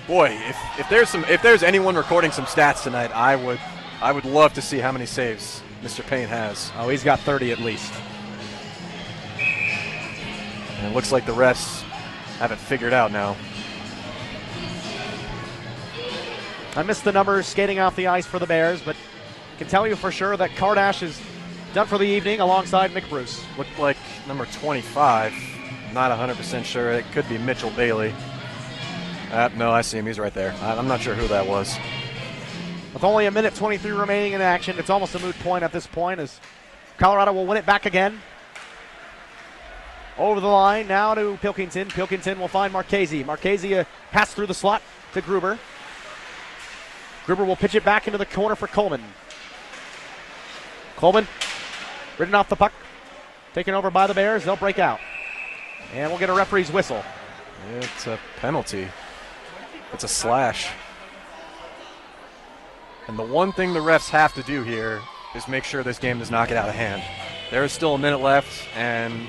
boy, if there's anyone recording some stats tonight, I would love to see how many saves Mr. Payne has. Oh, he's got 30 at least. And it looks like the refs have it figured out now. I missed the numbers skating off the ice for the Bears, but can tell you for sure that Kardash is done for the evening alongside Mick Bruce. Looked like number 25. Not 100% sure. It could be Mitchell Bailey. No, I see him. He's right there. I'm not sure who that was. With only a minute 23 remaining in action, it's almost a moot point at this point as Colorado will win it back again. Over the line now to Pilkington. Pilkington will find Marchese. Marchese pass through the slot to Gruber. Gruber will pitch it back into the corner for Coleman. Coleman ridden off the puck. Taken over by the Bears. They'll break out. And we'll get a referee's whistle. It's a penalty. It's a slash. And the one thing the refs have to do here is make sure this game does not get out of hand. There is still a minute left, and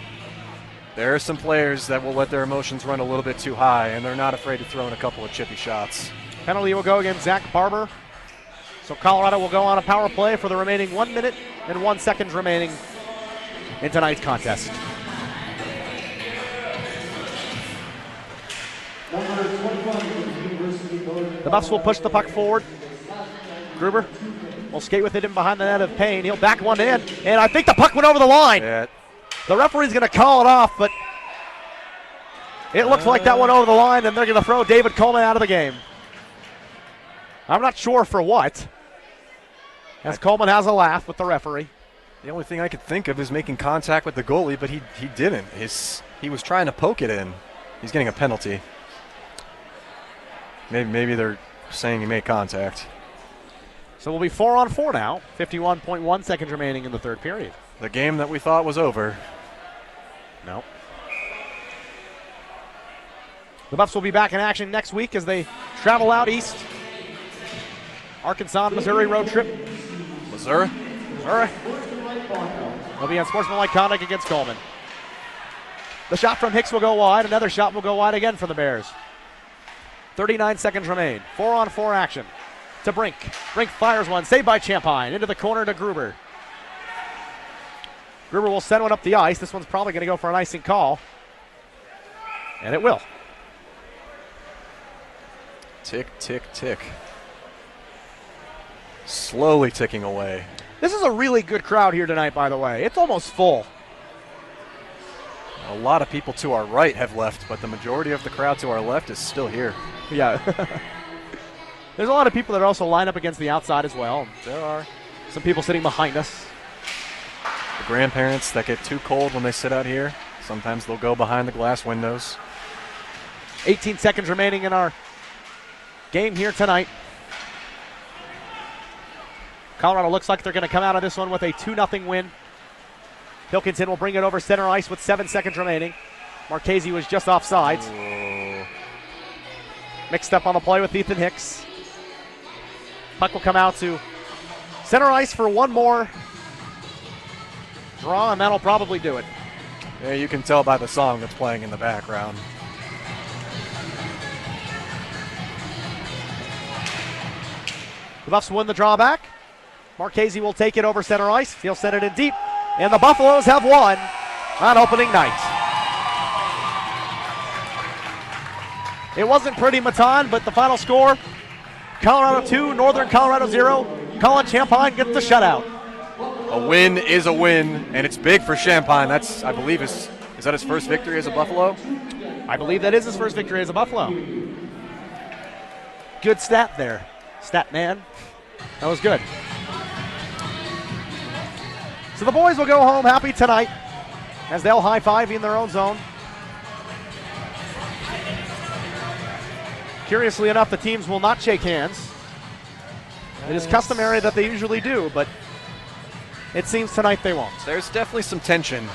there are some players that will let their emotions run a little bit too high, and they're not afraid to throw in a couple of chippy shots. Penalty will go against Zach Barber. So Colorado will go on a power play for the remaining 1 minute and 1 second remaining in tonight's contest. The Buffs will push the puck forward. Gruber will skate with it in behind the net of Payne. He'll back one in, and I think the puck went over the line. Yeah. The referee's going to call it off, but it looks like that went over the line, and they're going to throw David Coleman out of the game. I'm not sure for what, as Coleman has a laugh with the referee. The only thing I could think of is making contact with the goalie, but he didn't. He was trying to poke it in. He's getting a penalty. Maybe they're saying he made contact. So we'll be 4-on-4 now. 51.1 seconds remaining in the third period. The game that we thought was over. No. The Buffs will be back in action next week as they travel out east. Arkansas and Missouri road trip. Missouri. They'll be on sportsmanlike conduct against Coleman. The shot from Hicks will go wide. Another shot will go wide again for the Bears. 39 seconds remain. 4-on-4 action. To Brink. Brink fires one. Saved by Champagne. Into the corner to Gruber. Gruber will send one up the ice. This one's probably going to go for an icing call. And it will. Tick, tick, tick. Slowly ticking away. This is a really good crowd here tonight, by the way. It's almost full. A lot of people to our right have left, but the majority of the crowd to our left is still here. Yeah. There's a lot of people that also line up against the outside as well. There are some people sitting behind us. The grandparents that get too cold when they sit out here, sometimes they'll go behind the glass windows. 18 seconds remaining in our game here tonight. Colorado looks like they're going to come out of this one with a 2-0 win. Pilkington will bring it over center ice with 7 seconds remaining. Marchese was just offsides. Whoa. Mixed up on the play with Ethan Hicks. Puck will come out to center ice for one more draw, and that'll probably do it. Yeah, you can tell by the song that's playing in the background. The Buffs win the draw back. Marchese will take it over center ice. He'll send it in deep. And the Buffaloes have won on opening night. It wasn't pretty, Matan, but the final score, Colorado 2, Northern Colorado 0. Colin Champagne gets the shutout. A win is a win, and it's big for Champagne. That's, I believe, is that his first victory as a Buffalo? I believe that is his first victory as a Buffalo. Good stat there, stat man. That was good. So the boys will go home happy tonight as they'll high-five in their own zone. Curiously enough, the teams will not shake hands. It is customary that they usually do, but it seems tonight they won't. There's definitely some tension.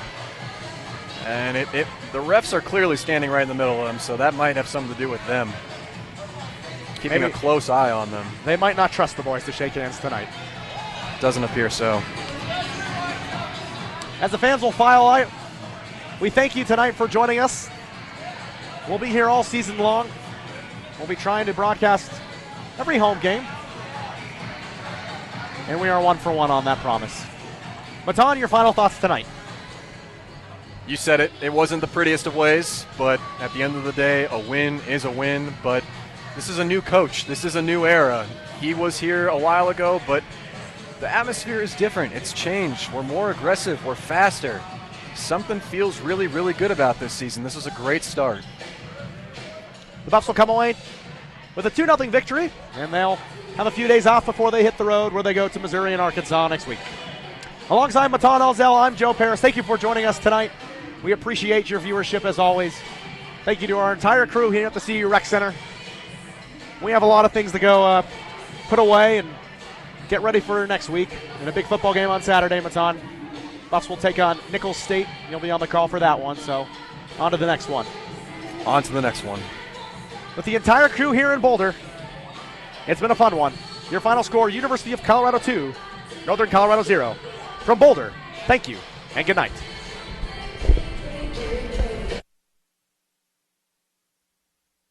And the refs are clearly standing right in the middle of them, so that might have something to do with them. Keeping a close eye on them. They might not trust the boys to shake hands tonight. Doesn't appear so. As the fans will file out, we thank you tonight for joining us. We'll be here all season long. We'll be trying to broadcast every home game. And we are 1-for-1 on that promise. Matan, your final thoughts tonight? You said it. It wasn't the prettiest of ways, but at the end of the day, a win is a win. But this is a new coach. This is a new era. He was here a while ago, but the atmosphere is different. It's changed. We're more aggressive. We're faster. Something feels really, really good about this season. This is a great start. The Buffs will come away with a 2-0 victory, and they'll have a few days off before they hit the road where they go to Missouri and Arkansas next week. Alongside Matan Elzel, I'm Joe Paris. Thank you for joining us tonight. We appreciate your viewership as always. Thank you to our entire crew here at the CU Rec Center. We have a lot of things to go put away and get ready for next week. And a big football game on Saturday, Matan. Buffs will take on Nichols State. You'll be on the call for that one, so on to the next one. On to the next one. With the entire crew here in Boulder, it's been a fun one. Your final score, University of Colorado 2, Northern Colorado 0. From Boulder, thank you and good night.